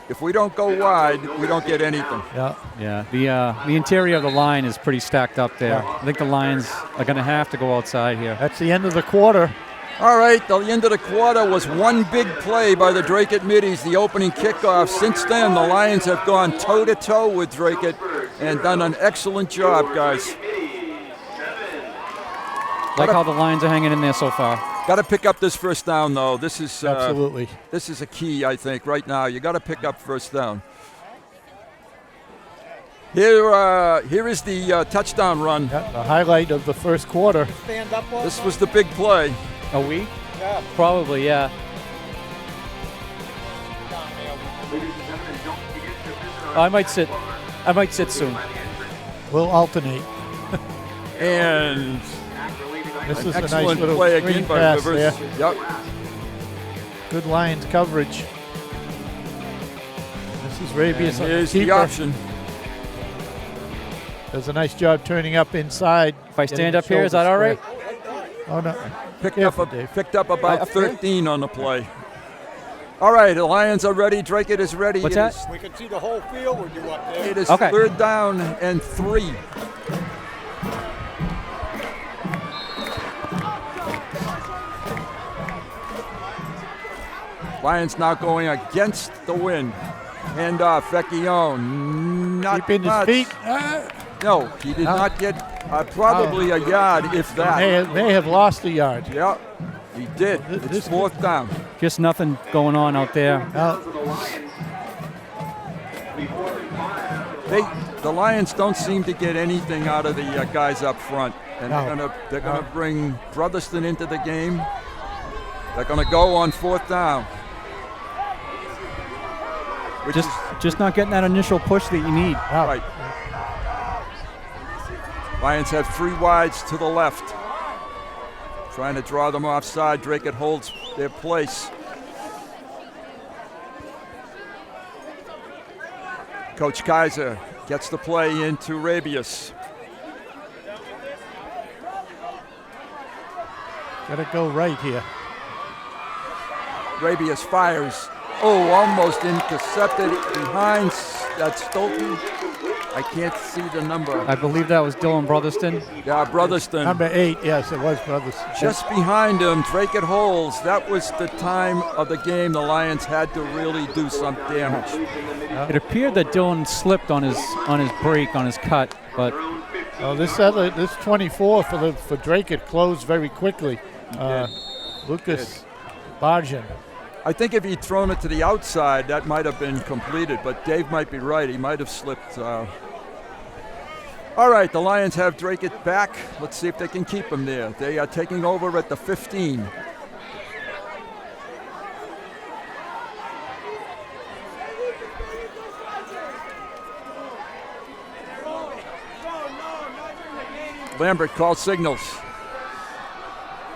If we don't go wide, we don't get anything. Yeah. The interior of the line is pretty stacked up there. I think the Lions are going to have to go outside here. That's the end of the quarter. All right, the end of the quarter was one big play by the Dracut Middies, the opening kickoff. Since then, the Lions have gone toe-to-toe with Dracut and done an excellent job, guys. Like how the Lions are hanging in there so far. Got to pick up this first down, though. This is absolutely. This is a key, I think, right now. You got to pick up first down. Here is the touchdown run. The highlight of the first quarter. This was the big play. Are we? Yeah. Probably, yeah. I might sit soon. We'll alternate. And this is a nice excellent little play screen again by pass Rivers. there. Yep. Good Lions coverage. This is Rabius on Here's the the keeper. option. Does a nice job turning up inside. If I stand up here, is that all right? Oh, no. Picked up about 13 on the play. All right, the Lions are ready. Dracut is ready. What's that? We can see the whole field when you up there. It is 3rd down and 3. Lions now going against the wind. Hand off, Vecchione. Not Keeping his much. feet. No, he did not get probably a yard, if that. May have lost a yard. Yeah, he did. It's 4th down. Just nothing going on out there. The Lions don't seem to get anything out of the guys up front, and they're gonna bring Brotherston into the game. They're gonna go on 4th down. Just not getting that initial push that you need. Right. Lions have 3 wides to the left. Trying to draw them offside. Dracut holds their place. Coach Kaiser gets the play into Rabius. Got to go right here. Rabius fires. Oh, almost intercepted behind that Stolten. I can't see the number. I believe that was Dylan Brotherston. Yeah, Brotherston. Number 8, yes, it was Brotherston. Just behind him, Dracut holds. That was the time of the game the Lions had to really do some damage. It appeared that Dylan slipped on his break, on his cut, but this 24 for Dracut closed very quickly. Lucas Barjan. I think if he'd thrown it to the outside, that might have been completed, but Dave might be right. He might have slipped. All right, the Lions have Dracut back. Let's see if they can keep him there. They are taking over at the 15. Lambert calls signals.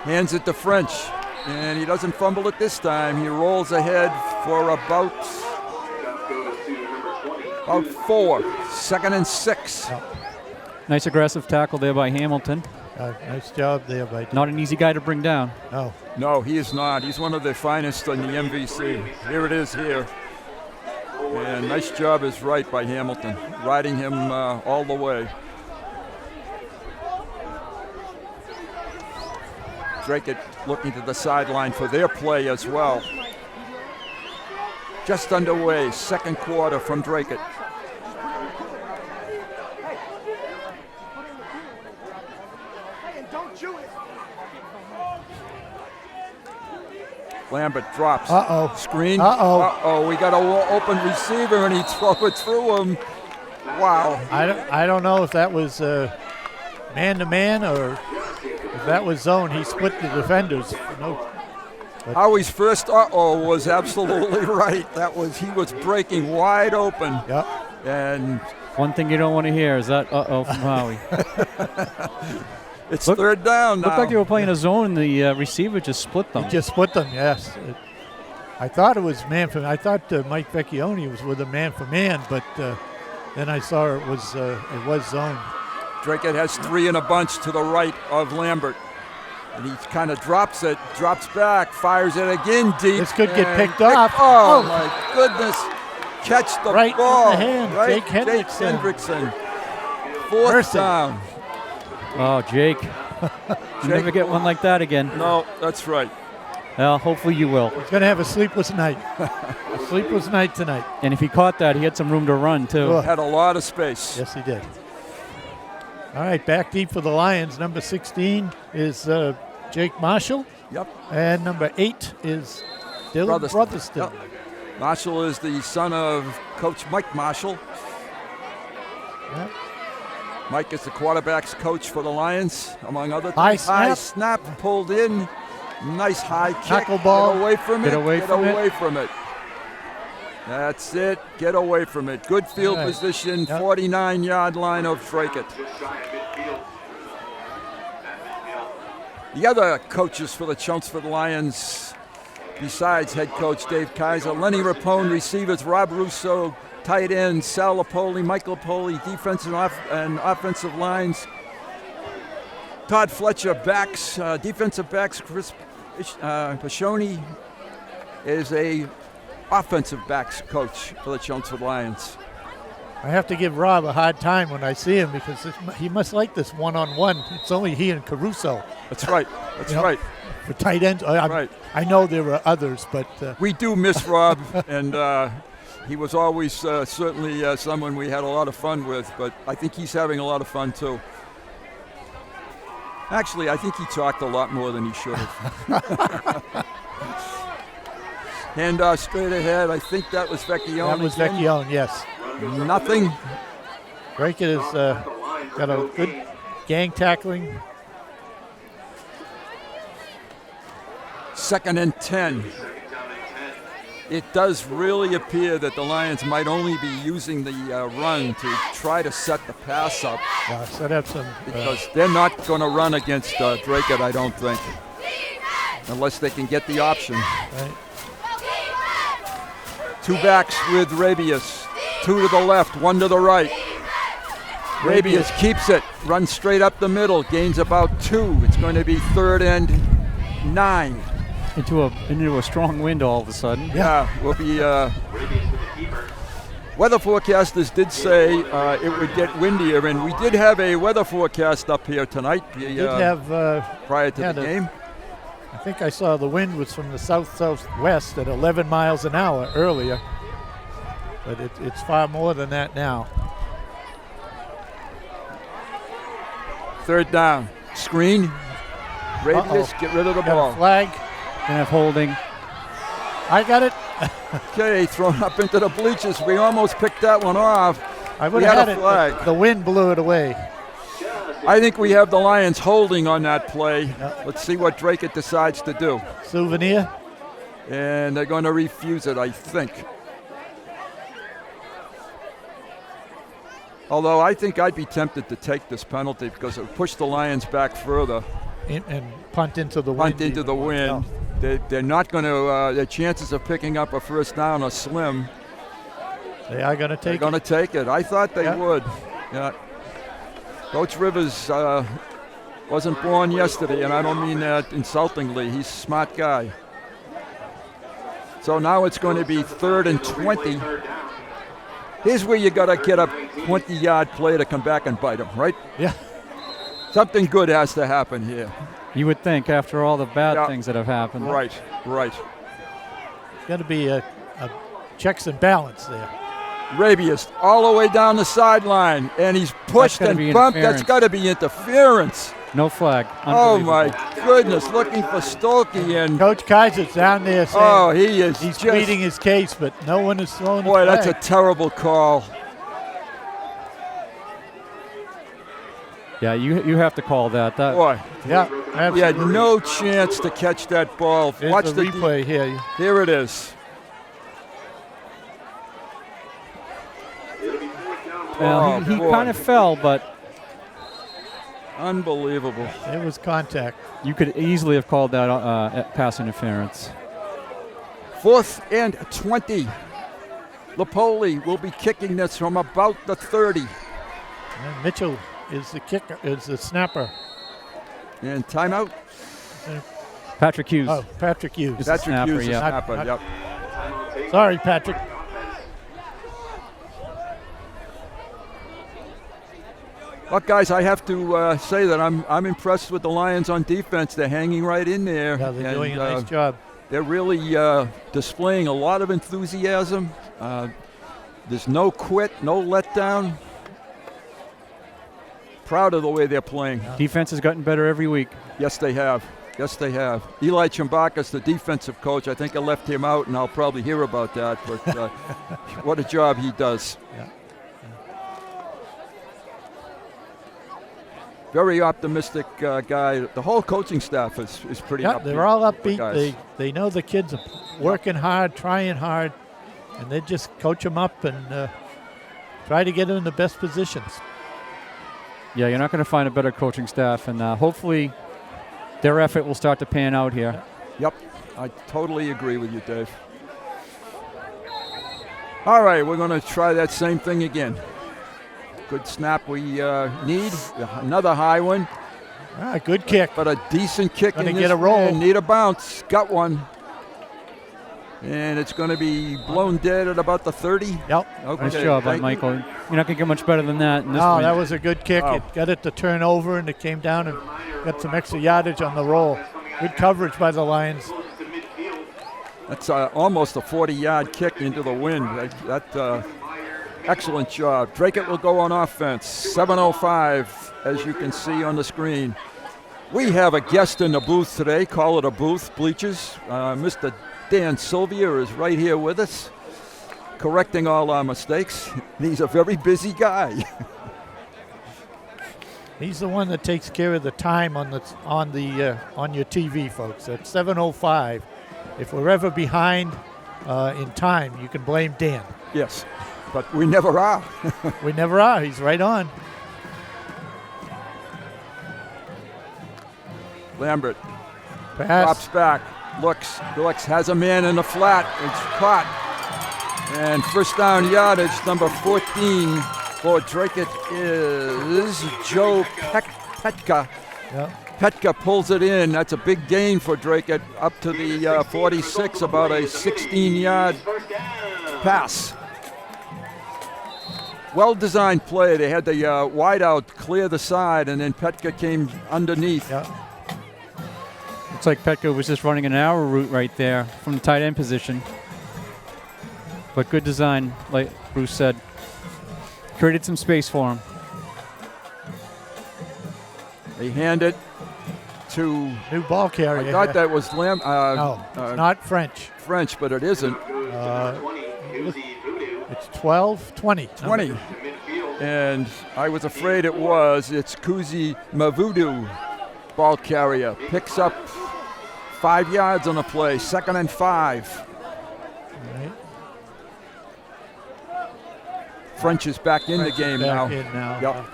Hands it to French. And he doesn't fumble it this time. He rolls ahead for about 4. 2nd and 6. nice aggressive tackle there by Hamilton. Nice job there by. Not an easy guy to bring down. No, he is not. He's one of the finest in the MVC. Here it is here. And nice job is right by Hamilton, riding him all the way. Dracut looking to the sideline for their play as well. Just underway, 2nd quarter from Dracut. Lambert drops. Uh-oh. Screen. Uh-oh. Uh-oh. We got an open receiver, and he throw it through him. Wow. I don't know if that was man-to-man or if that was zone. He split the defenders. No. Howie's first uh-oh was absolutely right. He was breaking wide open. Yep. And one thing you don't want to hear is that uh-oh from Howie. It's third down now. Looked like they were playing a zone, and the receiver just split them. He just split them, yes. I thought it was man for man. I thought Mike Vecchione was with a man for man, but then I saw it was zone. Dracut has 3 in a bunch to the right of Lambert. And he kind of drops back, fires it again deep. This could get picked off. Oh, my goodness. Catch the right ball. In the hand. Right, Jake Hendrickson. Fourth down. Oh, Jake. You never get one like that again. No, that's right. Well, hopefully you will. He's going to have a sleepless night. A sleepless night tonight. And if he caught that, he had some room to run, too. Had a lot of space. Yes, he did. All right, back deep for the Lions. Number 16 is Jake Marshall. Yep. And number 8 is Dylan Brotherston. Yep. Marshall is the son of Coach Mike Marshall. Yep. Mike is the quarterback's coach for the Lions, among other things. High snap. Pulled in. Nice high kick. Knuckleball. Get away from it. Get away from it. That's it. Get away from it. Good field position, 49-yard line of Dracut. The other coaches for the Chelmsford Lions, besides head coach Dave Kaiser, Lenny Rapone, receivers Rob Russo, tight ends Sal Lapoli, Michael Poli, defensive and offensive lines, Todd Fletcher, backs, defensive backs, Chris Pashoni is a offensive backs coach for the Chelmsford Lions. I have to give Rob a hard time when I see him because he must like this one-on-one. It's only he and Caruso. That's right. That's right. For tight ends, I know there were others, but we do miss Rob, and he was always certainly someone we had a lot of fun with. But I think he's having a lot of fun too. Actually, I think he talked a lot more than he should have. Handoff straight ahead. I think that was Vecchione. That was Vecchione, yes. Nothing. Dracut has got a good gang tackling. 2nd and 10. It does really appear that the Lions might only be using the run to try to set the pass up. Yeah, set up some. Because they're not going to run against Dracut, I don't think, unless they can get the option. Right. 2 backs with Rabius. 2 to the left, 1 to the right. Rabius keeps it, runs straight up the middle, gains about 2. It's going to be 3rd and 9. Into a strong wind all of a sudden. Yeah, will be. Weather forecasters did say it would get windier, and we did have a weather forecast up here tonight. We did have prior to the game. I think I saw the wind was from the south-southwest at 11 miles an hour earlier, but it's far more than that now. 3rd down. Screen. Radius, get rid of the ball. Flag. Gonna have holding. I got it. Okay, thrown up into the bleachers. We almost picked that one off. I would have had it, but the wind blew it away. I think we have the Lions holding on that play. Yep. Let's see what Dracut decides to do. Souvenir. And they're going to refuse it, I think. Although I think I'd be tempted to take this penalty because it would push the Lions back further. And punt into the wind. Punt into the wind. They're not going to, their chances of picking up a 1st down are slim. They are going to take it. They're going to take it. I thought they would. Yeah. Coach Rivers wasn't born yesterday, and I don't mean that insultingly. He's a smart guy. So now it's going to be 3rd and 20. Here's where you got to get a 20-yard play to come back and bite them, right? Yeah. Something good has to happen here. You would think after all the bad things that have happened. Right. It's got to be a checks and balance there. Rabius all the way down the sideline, and he's pushed and bumped. That's got to be interference. No flag. Oh my goodness, looking for Stolke, and Coach Kaiser's down there saying oh, he's just pleading his case, but no one is throwing boy, a flag. that's a terrible call. Yeah, you have to call that. Boy, yeah, he had no chance to catch that ball. Here's Watch the replay here. Here it is. Well, he kind of fell, but unbelievable. It was contact. You could easily have called that pass interference. 4th and 20. Lapoli will be kicking this from about the 30. And Mitchell is the kicker, is the snapper. And timeout. Patrick Hughes. Oh, Patrick Hughes. Patrick Hughes, the snapper, yep. Sorry, Patrick. Look, guys, I have to say that I'm impressed with the Lions on defense. They're hanging right in there. Yeah, they're doing a nice job. They're really displaying a lot of enthusiasm. There's no quit, no letdown. Proud of the way they're playing. Defense has gotten better every week. Yes, they have. Yes, they have. Eli Chimbakas, the defensive coach, I think I left him out, and I'll probably hear about that. But what a job he does. Yeah. Very optimistic guy. The whole coaching staff is pretty upbeat. They're all upbeat. They know the kids are working hard, trying hard, and they just coach them up and try to get them in the best positions. Yeah, you're not going to find a better coaching staff, and hopefully their effort will start to pan out here. Yep, I totally agree with you, Dave. All right, we're going to try that same thing again. Good snap we need. Another high one. Good kick. But a decent kick. Gonna in get this a roll. Man. Need a bounce. Got one. And it's going to be blown dead at about the 30. Yep. Okay. Nice job by Michael. You're not going to get much better than that. In this No, one. that was a good kick. Wow. It got it to turn over, and it came down and got some extra yardage on the roll. Good coverage by the Lions. That's almost a 40-yard kick into the wind. Excellent job. Dracut will go on offense. 7:05, as you can see on the screen. We have a guest in the booth today. Call it a booth, bleachers. Mr. Dan Sylvia is right here with us, correcting all our mistakes. He's a very busy guy. He's the one that takes care of the time on your TV, folks. At 7:05. If we're ever behind in time, you can blame Dan. Yes. But we never are. We never are. He's right on. Lambert Pass. drops back, looks, has a man in the flat. It's caught. And first down yardage, number 14 for Dracut is Joe Petka. Yeah. Petka pulls it in. That's a big gain for Dracut, up to the 46, about a 16-yard pass. Well-designed play. They had the wide out clear the side, and then Petka came underneath. Yeah. Looks like Petka was just running an arrow route right there from the tight end position. But good design, like Bruce said. Created some space for him. They hand it to new ball carrier. I thought that was Lamb. No, it's not French. French, but it isn't. It's 12-20. 20. And I was afraid it was. It's Kuzi Mavudu, ball carrier. Picks up 5 yards on the play. 2nd and 5. Right. French is back in the game now. In now. Yep.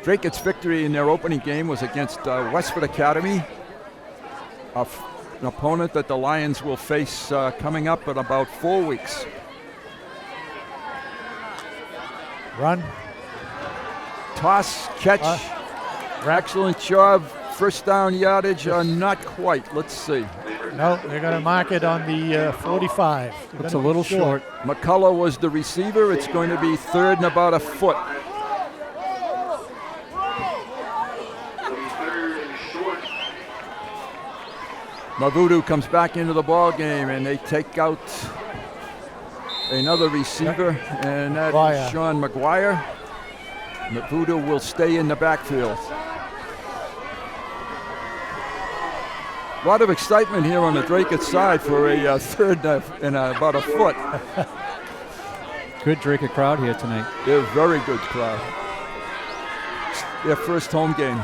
Dracut's victory in their opening game was against Westford Academy, an opponent that the Lions will face coming up in about 4 weeks. Run. Toss, catch. Excellent job. First down yardage, not quite. Let's see. No, they're going to mark it on the 45. Looks a little short. McCullough was the receiver. It's going to be 3rd and about a foot. Mavudu comes back into the ball game, and they take out another receiver, and that is Sean McGuire. Beaudrey will stay in the backfield. A lot of excitement here on the Dracut side for a third and about a foot. Good Dracut crowd here tonight. They're a very good crowd. Their first home game.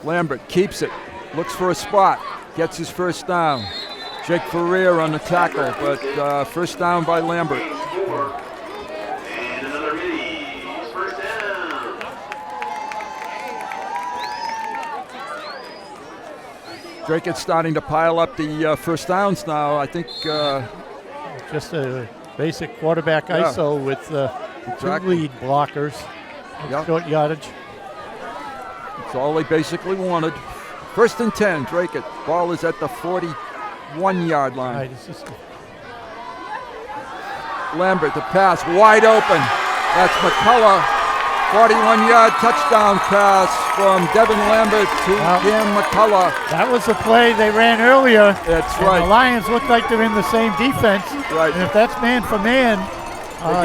Lambert keeps it, looks for a spot, gets his first down. Jake Ferrer on the tackle, but first down by Lambert. Dracut's starting to pile up the first downs now. I think just a basic quarterback ISO with two lead blockers, short yardage. That's all they basically wanted. First and 10, Dracut. Ball is at the 41-yard line. Right, Lambert, the pass wide open. That's McCullough. 41-yard touchdown pass from Devin Lambert to Cam McCullough. That was the play they ran earlier. That's and right. The Lions look like they're in the same defense. Right. And if that's man for man,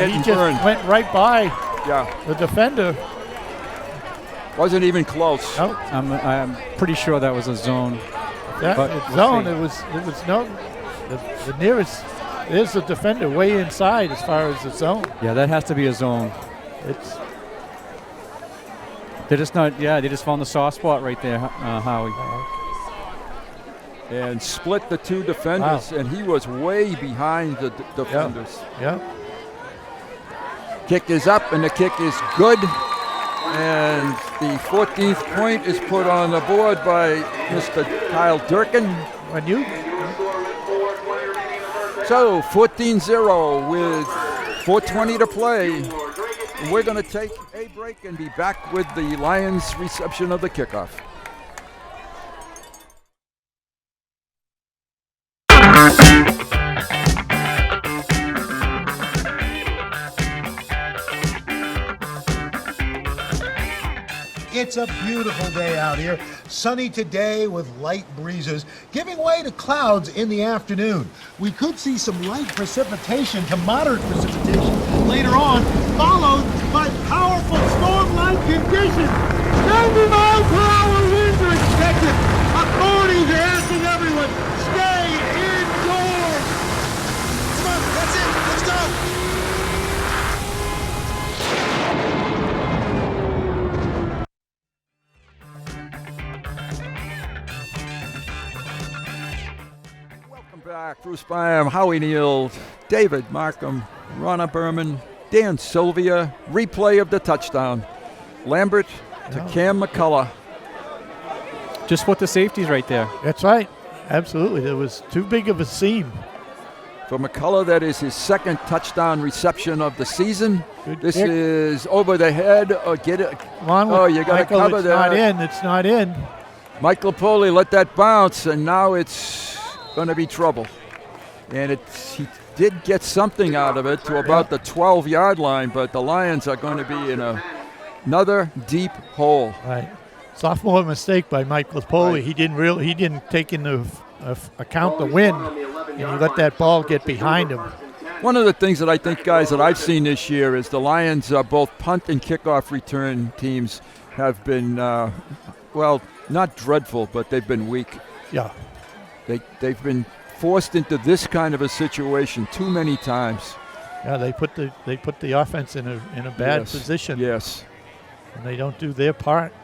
he just went right by the defender. Wasn't even close. Nope. I'm pretty sure that was a zone. Zone. It was no. The nearest is the defender way inside as far as the zone. Yeah, that has to be a zone. They're just not. Yeah, they just found the soft spot right there, Howie. And split the two defenders, and he was way behind the defenders. Yeah. Kick is up, and the kick is good. And the 14th point is put on the board by Mr. Kyle Durkin. So 14-0 with 4:20 to play. We're going to take a break and be back with the Lions' reception of the kickoff. It's a beautiful day out here. Sunny today with light breezes, giving way to clouds in the afternoon. We could see some light precipitation to moderate precipitation later on, followed by powerful storm-like conditions. 90-mile-per-hour winds are expected. Authorities are asking everyone, stay indoors. Come on, that's it. Let's go. Back. Bruce Byam, Howie Neal, David Markham, Ronna Berman, Dan Sylvia. Replay of the touchdown. Lambert to Cam McCullough. Just put the safeties right there. That's right. Absolutely. There was too big of a seam. For McCullough, that is his second touchdown reception of the season. This is over the head. Or get it. Come on, you got to cover that. It's not in. Mike Lipoli let that bounce, and now it's going to be trouble. And he did get something out of it to about the 12-yard line, but the Lions are going to be in another deep hole. Right. Sophomore mistake by Mike Lipoli. Right. He didn't take into account the wind, and he let that ball get behind him. One of the things that I think, guys, that I've seen this year is the Lions, both punt and kickoff return teams have been, not dreadful, but they've been weak. Yeah. They've been forced into this kind of a situation too many times. Yeah, they put the offense in a bad position. Yes. And they don't do their part.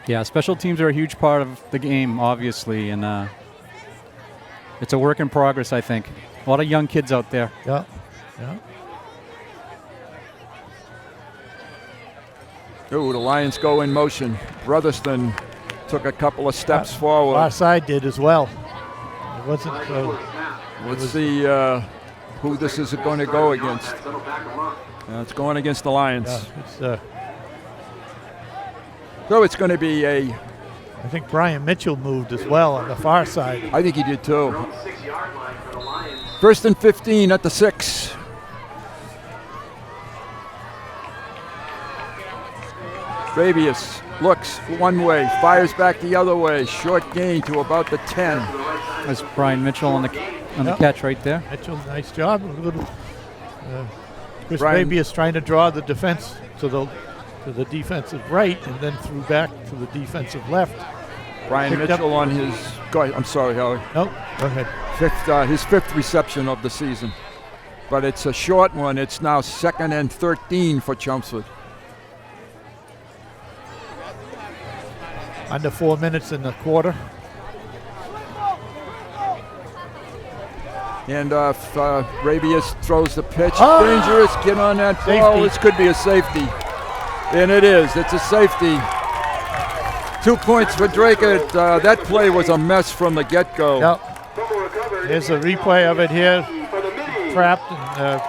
Yeah, special teams are a huge part of the game, obviously, and it's a work in progress, I think. A lot of young kids out there. Yeah. Ooh, the Lions go in motion. Brotherston took a couple of steps forward. Our side did as well. It wasn't. Let's see who this is going to go against. It's going against the Lions. So it's going to be I think Brian Mitchell moved as well on the far side. I think he did too. First and 15 at the 6. Rabius looks one way, fires back the other way. Short gain to about the 10. That's Brian Mitchell on the catch right there. Mitchell, nice job. A little, Chris Brian- Rabius trying to draw the defense to the defensive right and then threw back to the defensive left. Brian Picked Mitchell up- on his, go ahead, I'm sorry, Howie. Nope, go ahead. His fifth reception of the season. But it's a short one. It's now 2nd and 13 for Chelmsford. Under 4 minutes in the quarter. And Rabius throws the pitch. Oh! Dangerous. Get on that ball. Safety. This could be a safety. And it is. It's a safety. 2 points for Dracut. That play was a mess from the get-go. Yep. There's a replay of it here. Trapped and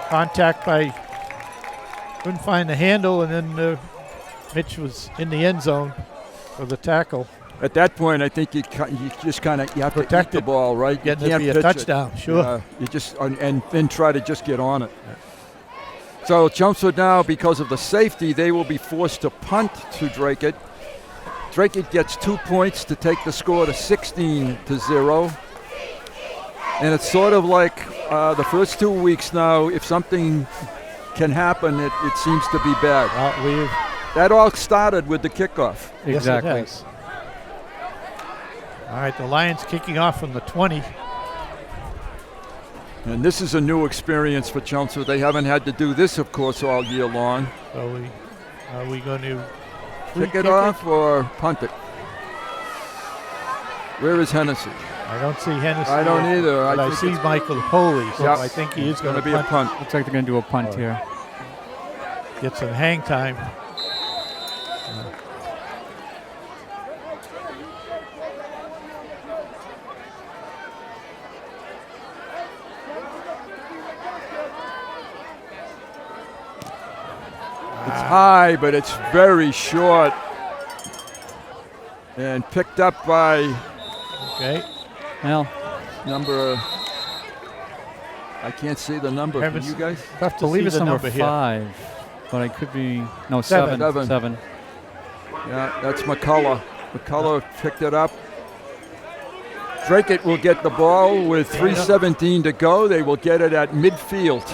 contact by, couldn't find the handle, and then Mitch was in the end zone for the tackle. At that point, I think you just kind of have Protect to eat the ball, right? Getting You it can't to be a pitch touchdown, it. sure. You just and then try to just get on it. So Chelmsford now, because of the safety, they will be forced to punt to Dracut. Dracut gets 2 points to take the score to 16-0. And it's sort of like the first 2 weeks now, if something can happen, it seems to be bad. That all started with the kickoff. Exactly. Yes, it has. All right, the Lions kicking off from the 20. And this is a new experience for Chelmsford. They haven't had to do this, of course, all year long. So are we going to Kick it off or punt it? Where is Hennessy? I don't see Hennessy. I don't either. But I think see it's- Michael Poley, so Yep. I think he is going Gonna to be a punt. Looks like they're going to do a punt here. Get some hang time. It's high, but it's very short. And picked up by Well, number. I can't see the number. Can you guys? I believe it's number 5, but I could be no 7. Yeah, that's McCullough. McCullough picked it up. Dracut will get the ball with 3:17 to go. They will get it at midfield.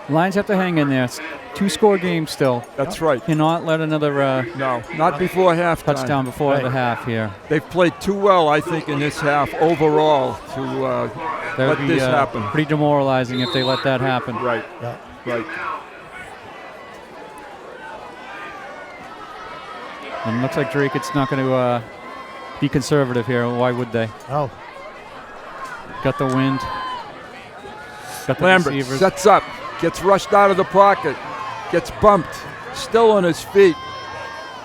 Lions have to hang in there. It's 2-score game still. That's right. Cannot let another no, not before halftime. touchdown before the half here. They've played too well, I think, in this half overall to That let would be this happen. pretty demoralizing if they let that happen. Right. Right. And it looks like Dracut's not going to be conservative here. Why would they? Oh. Got the wind. Got the Lambert receivers. sets up, gets rushed out of the pocket, gets bumped, still on his feet,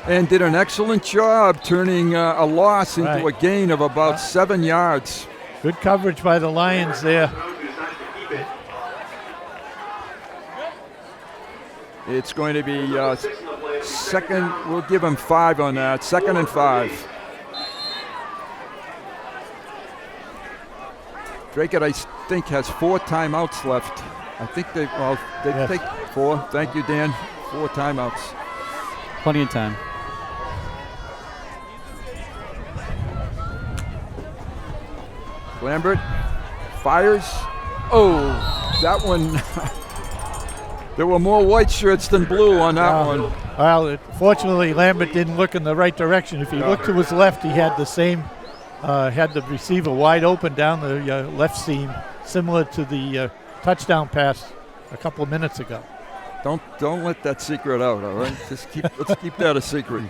and did an excellent job turning a loss into a gain of about 7 yards. Good coverage by the Lions there. It's going to be second. We'll give him 5 on that. 2nd and 5. Dracut, I think, has 4 timeouts left. I think they take 4. Thank you, Dan. 4 timeouts. Plenty of time. Lambert fires. Oh, that one. There were more white shirts than blue on that one. Well, fortunately, Lambert didn't look in the right direction. If he looked to his left, he had the same, had the receiver wide open down the left seam, similar to the touchdown pass a couple of minutes ago. Don't let that secret out, all right? Just let's keep that a secret.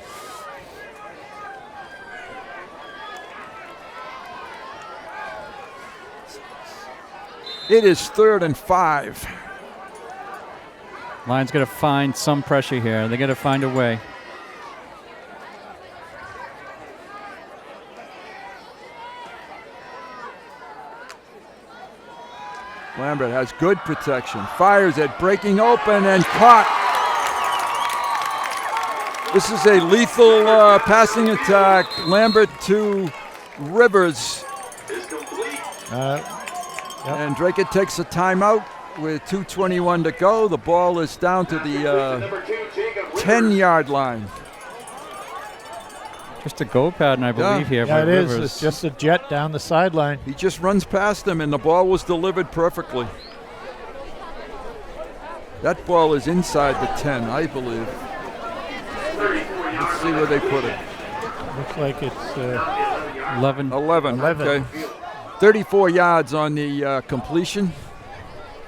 It is 3rd and 5. Lions got to find some pressure here. They got to find a way. Lambert has good protection. Fires it, breaking open and caught. This is a lethal passing attack. Lambert to Rivers. And Dracut takes a timeout. with 2:21 to go. The ball is down to the 10-yard line. Just a go pattern, I believe, here by it is. Rivers. It's just a jet down the sideline. He just runs past him, and the ball was delivered perfectly. That ball is inside the 10, I believe. Let's see where they put it. Looks like it's 11. 11. Okay. 34 yards on the completion.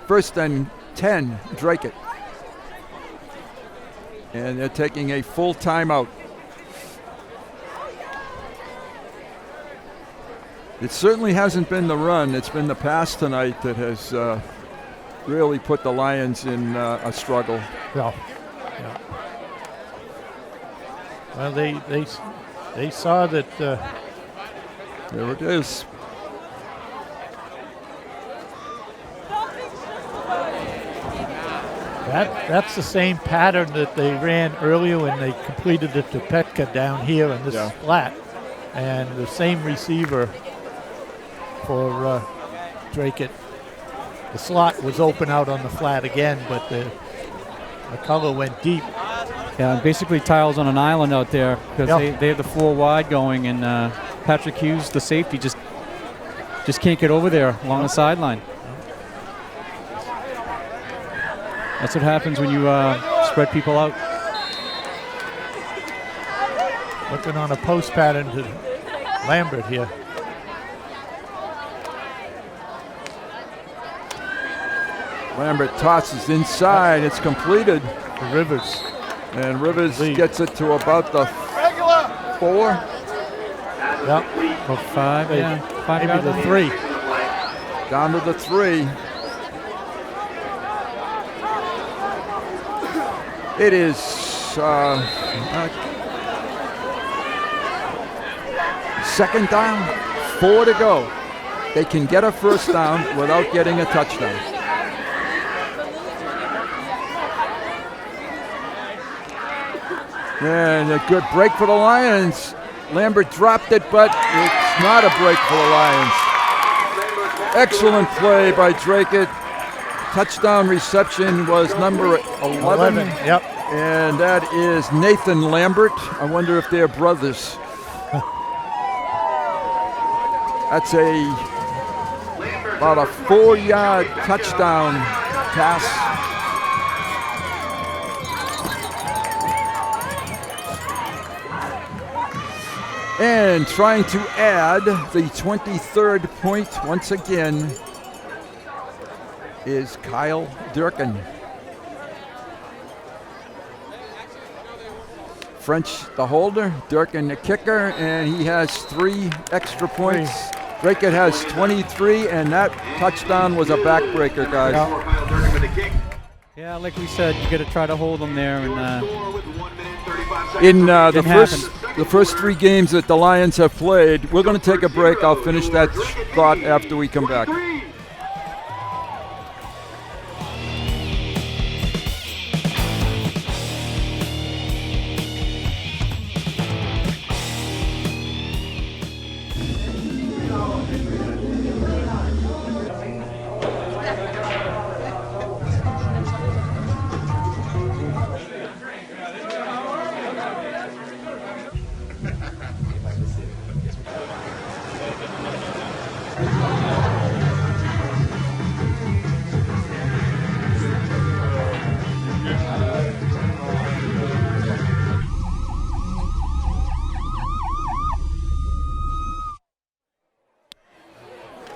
First and 10, Dracut. And they're taking a full timeout. It certainly hasn't been the run. It's been the pass tonight that has really put the Lions in a struggle. Yeah. Well, they saw that. There it is. That's the same pattern that they ran earlier when they completed it to Petka down here in this flat, and the same receiver for Dracut. The slot was open out on the flat again, but the color went deep. Yeah, basically Tiles on an island out there because they have the 4 wide going, and Patrick Hughes, the safety, just can't get over there along the sideline. That's what happens when you spread people out. Looking on a post pattern to Lambert here. Lambert tosses inside. It's completed. To Rivers. And Rivers gets it to about the 4. Yep. Or 5, yeah. 5 maybe the 3. Down to the 3. It is second down, 4 to go. They can get a first down without getting a touchdown. And a good break for the Lions. Lambert dropped it, but it's not a break for the Lions. Excellent play by Dracut. Touchdown reception was number 11. Yep. And that is Nathan Lambert. I wonder if they're brothers. That's about a 4-yard touchdown pass. And trying to add the 23rd point once again is Kyle Durkin. French the holder, Durkin the kicker, and he has 3 extra points. Dracut has 23, and that touchdown was a backbreaker, guys. Yeah, like we said, you got to try to hold them there. And in the first 3 games that the Lions have played, we're going to take a break. I'll finish that thought after we come back.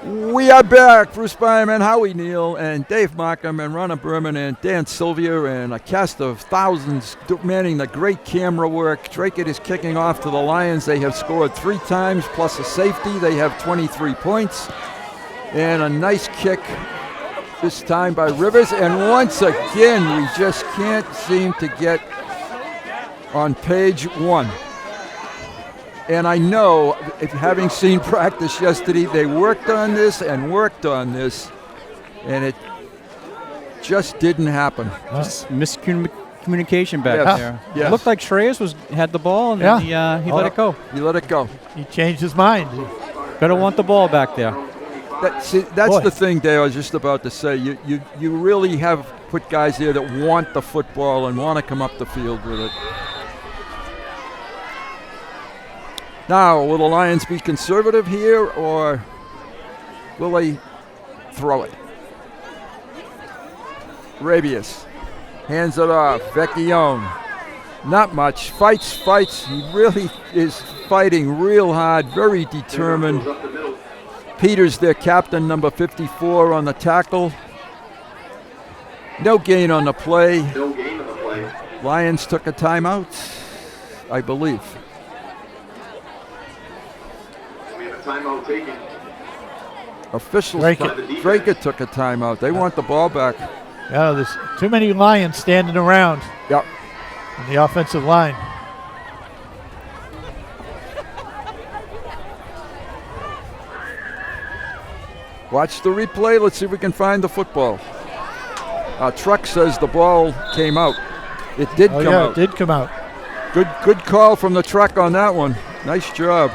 We are back. Bruce Byman, Howie Neal, and Dave Markham, and Ronna Berman, and Dan Sylvia, and a cast of thousands manning the great camera work. Dracut is kicking off to the Lions. They have scored 3 times plus a safety. They have 23 points. And a nice kick this time by Rivers. And once again, we just can't seem to get on page 1. And I know, having seen practice yesterday, they worked on this, and it just didn't happen. Just miscommunication back there. Yes. It looked like Shreyas had the ball, and then he let it go. He let it go. He changed his mind. Better want the ball back there. That's the thing, Dale. I was just about to say. You really have put guys there that want the football and want to come up the field with it. Now, will the Lions be conservative here, or will they throw it? Rabius hands it off. Vecchione. Not much. Fights. He really is fighting real hard, very determined. Peters, their captain, number 54 on the tackle. No gain on the play. Lions took a timeout, I believe. We have a timeout taken. Officials, Dracut took a timeout. They want the ball back. Yeah, there's too many Lions standing around. Yep. On the offensive line. Watch the replay. Let's see if we can find the football. Truck says the ball came out. It did come out. It did come out. Good call from the truck on that one. Nice job.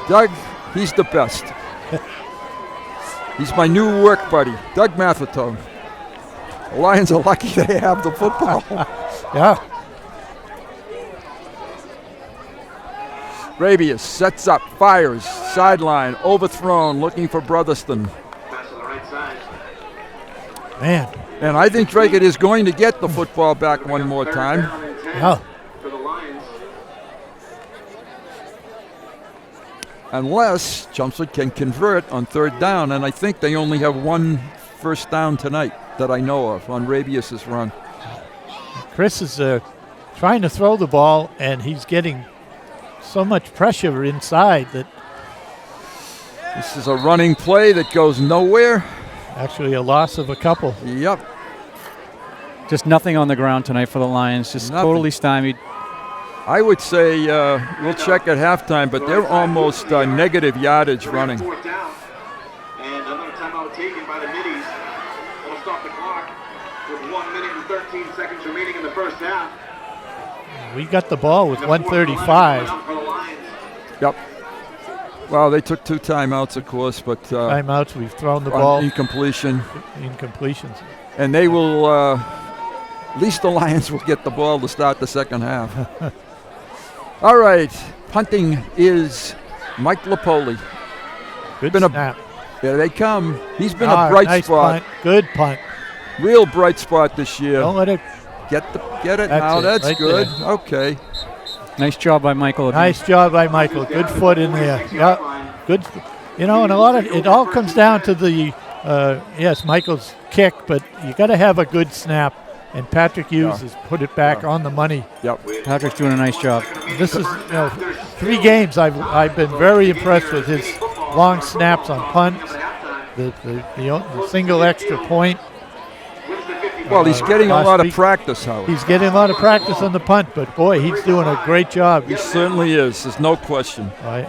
Doug, he's the best. He's my new work buddy, Doug Mathitone. The Lions are lucky they have the football. Yeah. Rabius sets up, fires, sideline, overthrown, looking for Brotherston. Man. And I think Dracut is going to get the football back one more time. Yeah. Unless Chelmsford can convert on third down, and I think they only have one first down tonight that I know of on Rabius's run. Chris is trying to throw the ball, and he's getting so much pressure inside that. This is a running play that goes nowhere. Actually, a loss of a couple. Yep. Just nothing on the ground tonight for the Lions. Just totally stymied. I would say we'll check at halftime, but they're almost negative yardage running. And another timeout taken by the Middies. It'll stop the clock with 1 minute and 13 seconds remaining in the first half. We got the ball with 1:35. Yep. Well, they took 2 timeouts, of course, but timeouts. We've thrown the ball. Incompletions. And they will. At least the Lions will get the ball to start the second half. All right, punting is Mike Lipoli. Good snap. Here they come. He's been a bright nice spot. Punt. Good punt. Real bright spot this year. Don't let it. Get it now. That's right good. There. Okay. Nice job by Michael. Nice job by Michael. Good foot in there. Yeah. Good. And a lot of it all comes down to the yes, Michael's kick, but you got to have a good snap. And Patrick Hughes has put it back on the money. Yep. Patrick's doing a nice job. This is 3 games I've been very impressed with his long snaps on punts, the single extra point. Well, he's getting a lot of practice, Howard. He's getting a lot of practice on the punt, but boy, he's doing a great job. He certainly is. There's no question. I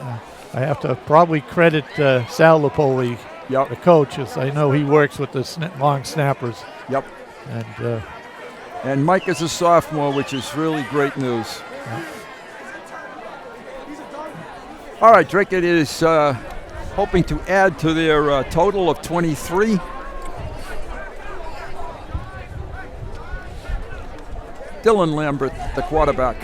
have to probably credit Sal Lipoli, the coach, as I know he works with the long snappers. Yep. And Mike is a sophomore, which is really great news. Yeah. All right, Dracut is hoping to add to their total of 23. Dylan Lambert, the quarterback.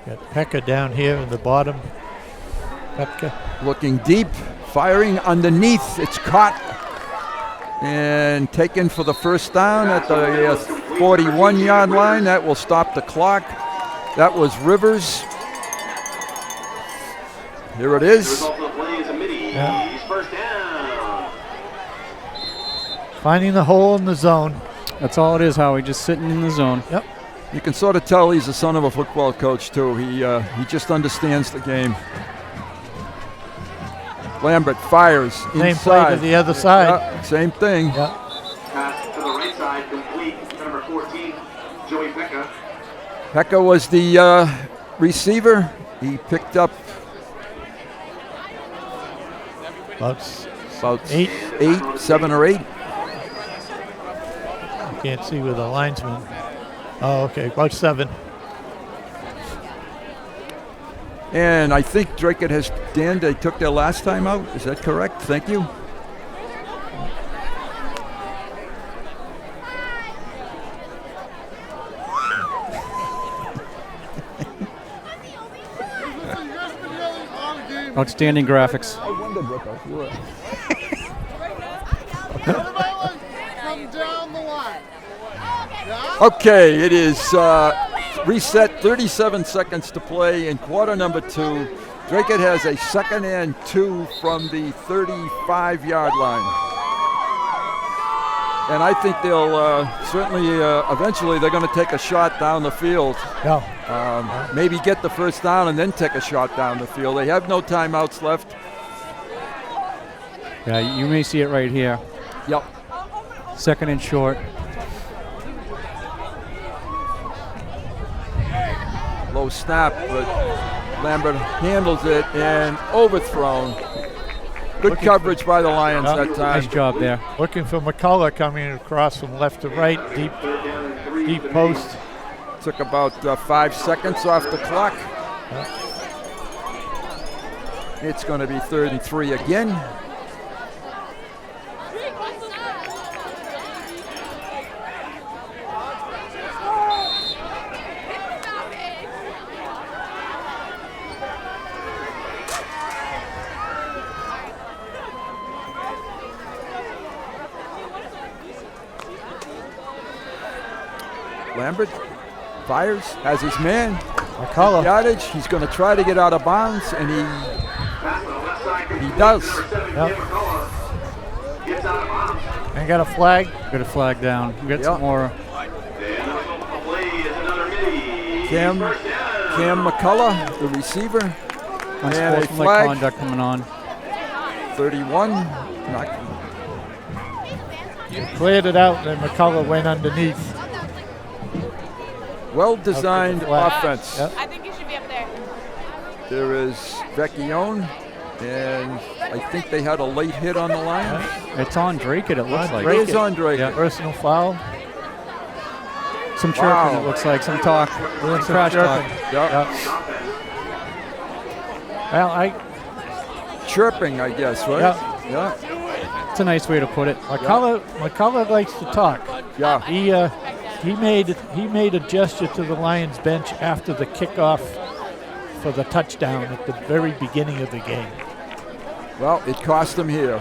Got Pekka down here in the bottom. Pekka. Looking deep, firing underneath. It's caught and taken for the first down at the 41-yard line. That will stop the clock. That was Rivers. Here it is. Finding the hole in the zone. That's all it is, Howie, just sitting in the zone. Yep. You can sort of tell he's the son of a football coach, too. He just understands the game. Lambert fires inside. Same play to the other side. Yeah, same thing. Pass to the right side, complete. Number 14, Joey Pekka. Pekka was the receiver. He picked up about 7 or 8. You can't see with the linesman. Oh, okay, about 7. And I think Dracut has, Dan, they took their last time out. Is that correct? Thank you. Outstanding graphics. I wondered what those were. Okay, it is reset, 37 seconds to play in quarter number 2. Dracut has a 2nd and 2 from the 35-yard line. And I think they'll certainly, eventually they're going to take a shot down the field. Yeah. Maybe get the first down and then take a shot down the field. They have no timeouts left. Yeah, you may see it right here. Yep. 2nd and short. Low snap, but Lambert handles it and overthrown. Good coverage by the Lions that time. Nice job there. Looking for McCullough coming across from left to right, deep post. Took about 5 seconds off the clock. It's going to be 3rd and 3 again. Lambert fires, has his man. McCullough. Yardage. He's going to try to get out of bounds, and he does. Yep. And got a flag. Got a flag down. We got some more. Cam McCullough, the receiver. And a flag. Conduct coming on. 31. Cleared it out, and McCullough went underneath. Well-designed offense. Yep. I think you should be up there. There is Vecchione, and I think they had a late hit on the line. It's on Dracut, it looks like. It is on Dracut. Yeah. Personal foul. Some chirping, it looks like. Some talk. Some trash talk. Yep. Well, chirping, I guess, right? Yeah. It's a nice way to put it. McCullough likes to talk. Yeah. He made a gesture to the Lions bench after the kickoff for the touchdown at the very beginning of the game. Well, it cost them here.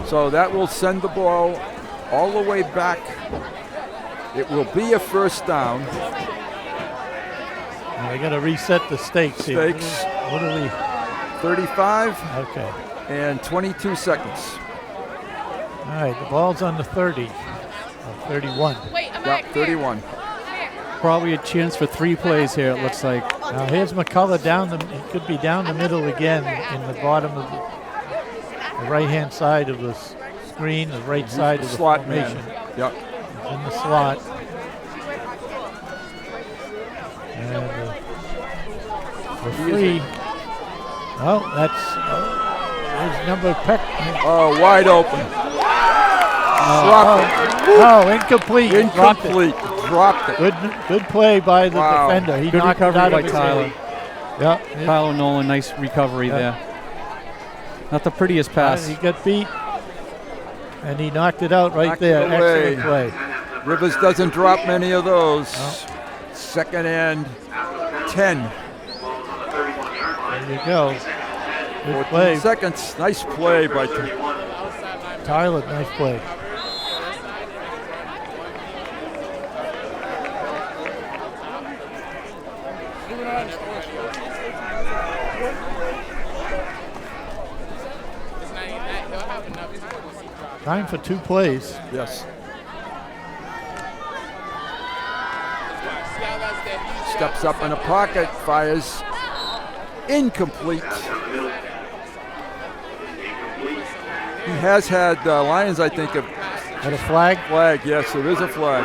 So that will send the ball all the way back. It will be a first down. Now they got to reset the stakes here. What are we? 35. Okay. And 22 seconds. All right, the ball's on the 30. 31. Wait, I'm back. 31. Probably a chance for 3 plays here, it looks like. Now here's McCullough he could be down the middle again in the bottom of the right-hand side of the screen, the right side of the slot formation. Man. Yep. He's in the slot. And the 3. Oh, there's number Peck. Oh, wide open. Dropped it. Oh, incomplete. Incomplete. Dropped it. Good play by the defender. He Good knocked it recovery out by of his Tyler. hand. Yeah. Tyler Nolan, nice recovery there. Not the prettiest pass. He got beat, and he knocked it out right there. Excellent play. Rivers doesn't drop many of those. No. 2nd and 10. There you go. Good play. Seconds. Nice play by Tyler. Nice play. Time for 2 plays. Yes. Steps up in the pocket, fires incomplete. He has had Lions, I think, had a flag? Flag, yes, there is a flag.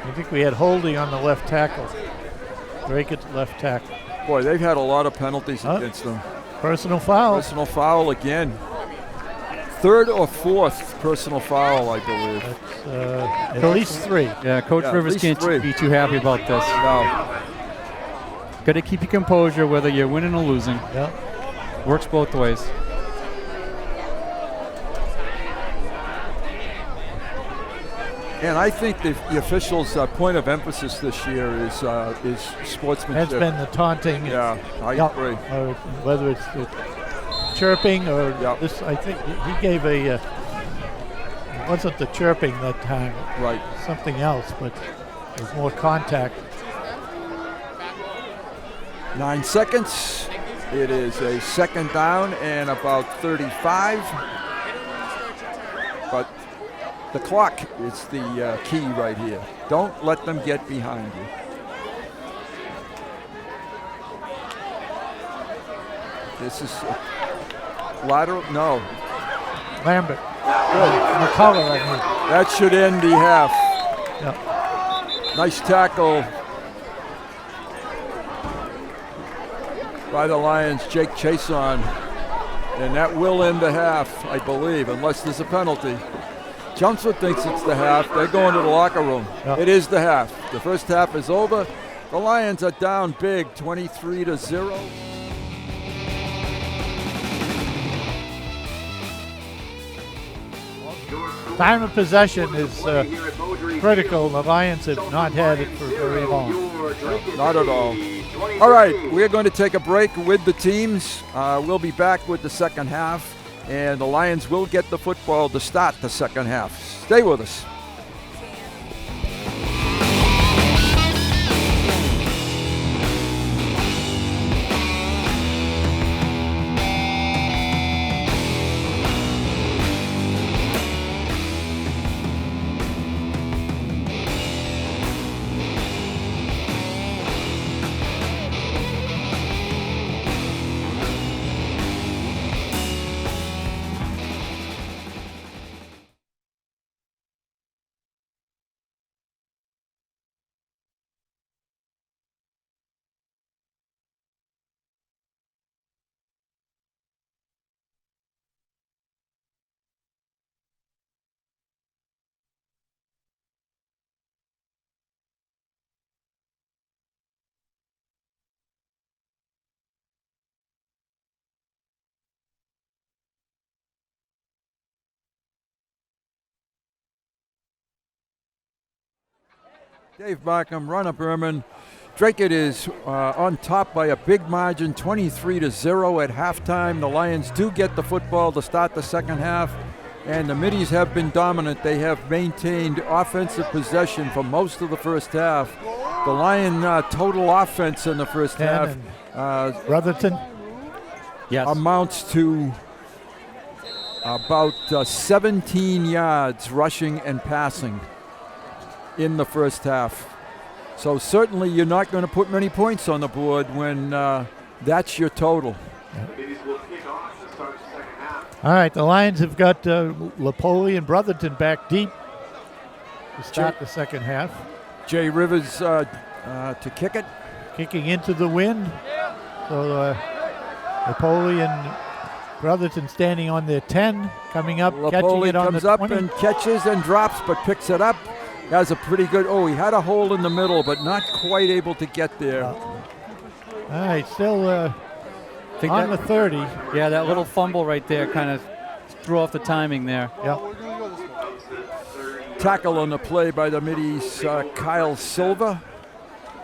I think we had holding on the left tackle. Dracut's left tackle. Boy, they've had a lot of penalties against them. Personal foul. Personal foul again. 3rd or 4th personal foul, I believe. At least 3. Yeah, Coach Rivers can't be too happy about this. No. Got to keep your composure whether you're winning or losing. Yeah. Works both ways. And I think the officials' point of emphasis this year is sportsmanship. That's been the taunting. Yeah, I agree. Or whether it's chirping or this, I think he gave a. It wasn't the chirping that time. Right. Something else, but it was more contact. 9 seconds. It is a second down and about 35. But the clock is the key right here. Don't let them get behind you. This is lateral. No. Lambert. McCullough, I mean. That should end the half. Yep. Nice tackle by the Lions, Jake Chason. And that will end the half, I believe, unless there's a penalty. Chelmsford thinks it's the half. They're going to the locker room. Yep. It is the half. The first half is over. The Lions are down big, 23-0. Time of possession is critical. The Lions have not had it for very long. Not at all. All right, we're going to take a break with the teams. We'll be back with the second half, and the Lions will get the football to start the second half. Stay with us. Dave Markham, Ron Berman. Dracut is on top by a big margin, 23-0 at halftime. The Lions do get the football to start the second half, and the Middies have been dominant. They have maintained offensive possession for most of the first half. The Lion total offense in the first half Brotherton amounts to about 17 yards rushing and passing in the first half. So certainly you're not going to put many points on the board when that's your total. All right, the Lions have got Lapoli and Brotherton back deep to start the second half. Jay Rivers to kick it. Kicking into the wind. So Lapoli and Brotherton standing on their 10, coming up, catching it on the 20. comes up and catches and drops, but picks it up. Has a pretty good, he had a hole in the middle, but not quite able to get there. All right, still on the 30. Yeah, that little fumble right there kind of threw off the timing there. Yep. Tackle on the play by the Middies, Kyle Silva.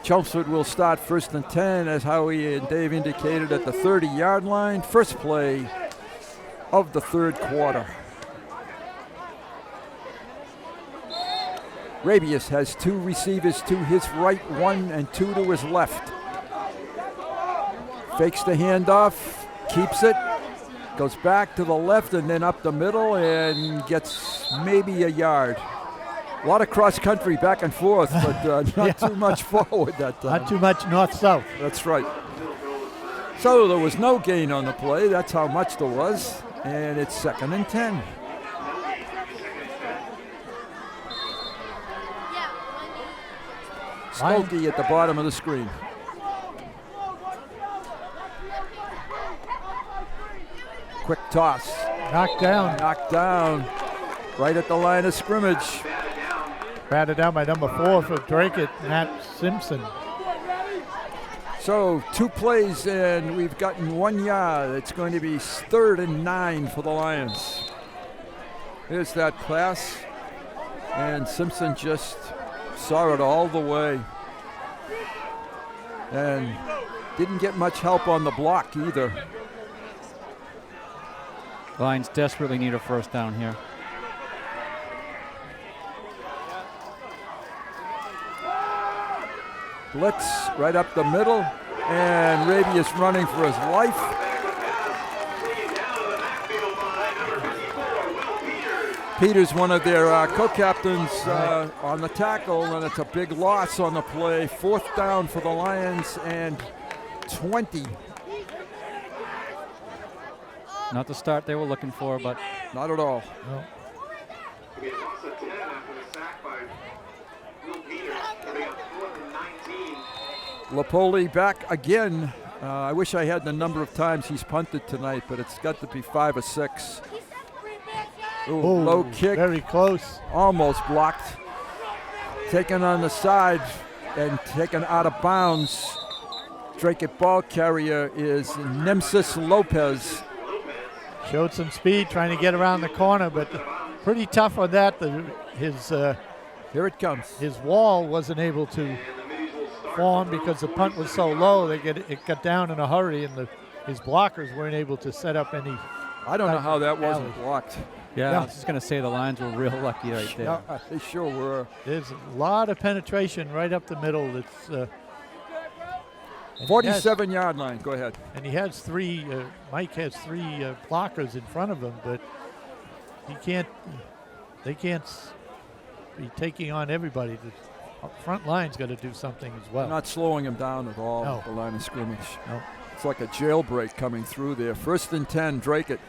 Chelmsford will start first and 10, as Howie and Dave indicated, at the 30-yard line. First play of the third quarter. Rabius has two receivers to his right, one and two to his left. Fakes the handoff, keeps it, goes back to the left and then up the middle and gets maybe a yard. A lot of cross country back and forth, but not too much forward that time. Not too much north-south. That's right. So there was no gain on the play. That's how much there was. And it's second and 10. Skokie at the bottom of the screen. Quick toss. Knocked down. Knocked down. Right at the line of scrimmage. Batted down by number 4 for Dracut, Matt Simpson. So 2 plays and we've gotten 1 yard. It's going to be 3rd and 9 for the Lions. Here's that pass. And Simpson just saw it all the way. And didn't get much help on the block either. Lions desperately need a first down here. Blitz right up the middle, and Rabius running for his life. Peter's one of their co-captains on the tackle, and it's a big loss on the play. 4th down for the Lions and 20. Not the start they were looking for, but not at all. No. Lapoli back again. I wish I had the number of times he's punted tonight, but it's got to be 5 or 6. Ooh, low kick. Very close. Almost blocked. Taken on the side and taken out of bounds. Dracut ball carrier is Nemesis Lopez. Showed some speed trying to get around the corner, but pretty tough on that. Here it comes. His wall wasn't able to form because the punt was so low. It got down in a hurry, and his blockers weren't able to set up any. I don't know how that wasn't blocked. Yeah, I was just going to say the Lions were real lucky right there. Yeah, they sure were. There's a lot of penetration right up the middle. It's 47-yard line. Go ahead. And he has 3. Mike has 3 blockers in front of him, but he can't. They can't be taking on everybody. The front line's got to do something as well. They're not slowing him down at all at the line of scrimmage. No. It's like a jailbreak coming through there. 1st and 10, Dracut.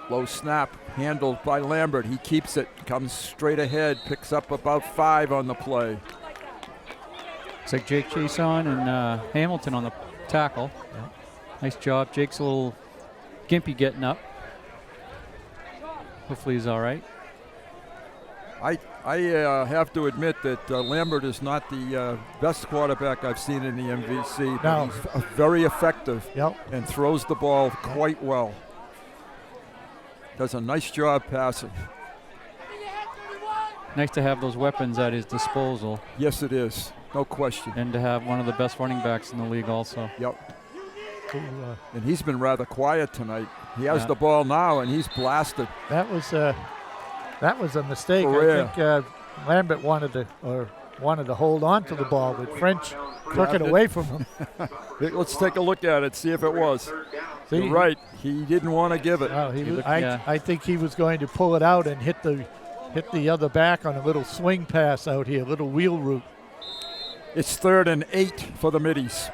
Low snap, handled by Lambert. He keeps it, comes straight ahead, picks up about 5 on the play. It's like Jake Chason and Hamilton on the tackle. Yeah. Nice job. Jake's a little gimpy getting up. Hopefully he's all right. I have to admit that Lambert is not the best quarterback I've seen in the MVC, but he's very effective and throws the ball quite well. Does a nice job passing. Nice to have those weapons at his disposal. Yes, it is. No question. And to have one of the best running backs in the league also. Yep. And he's been rather quiet tonight. He has the ball now, and he's blasted. That was a mistake. I think Lambert wanted to hold on to the ball, but French took it away from him. Let's take a look at it, see if it was. See, you're right. He didn't want to give it. I think he was going to pull it out and hit the other back on a little swing pass out here, a little wheel route. It's 3rd and 8 for the Middies.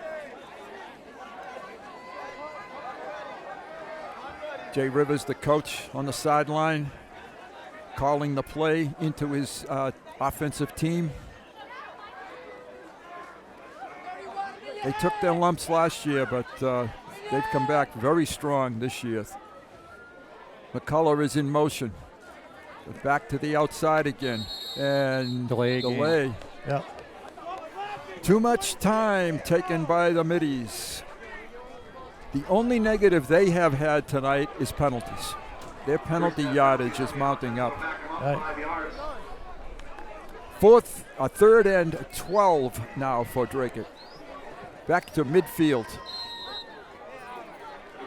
Jay Rivers, the coach, on the sideline, calling the play into his offensive team. They took their lumps last year, but they've come back very strong this year. McCullough is in motion. But back to the outside again. And delay. Yeah. Too much time taken by the Middies. The only negative they have had tonight is penalties. Their penalty yardage is mounting up. Right. 3rd and 12 now for Dracut. Back to midfield.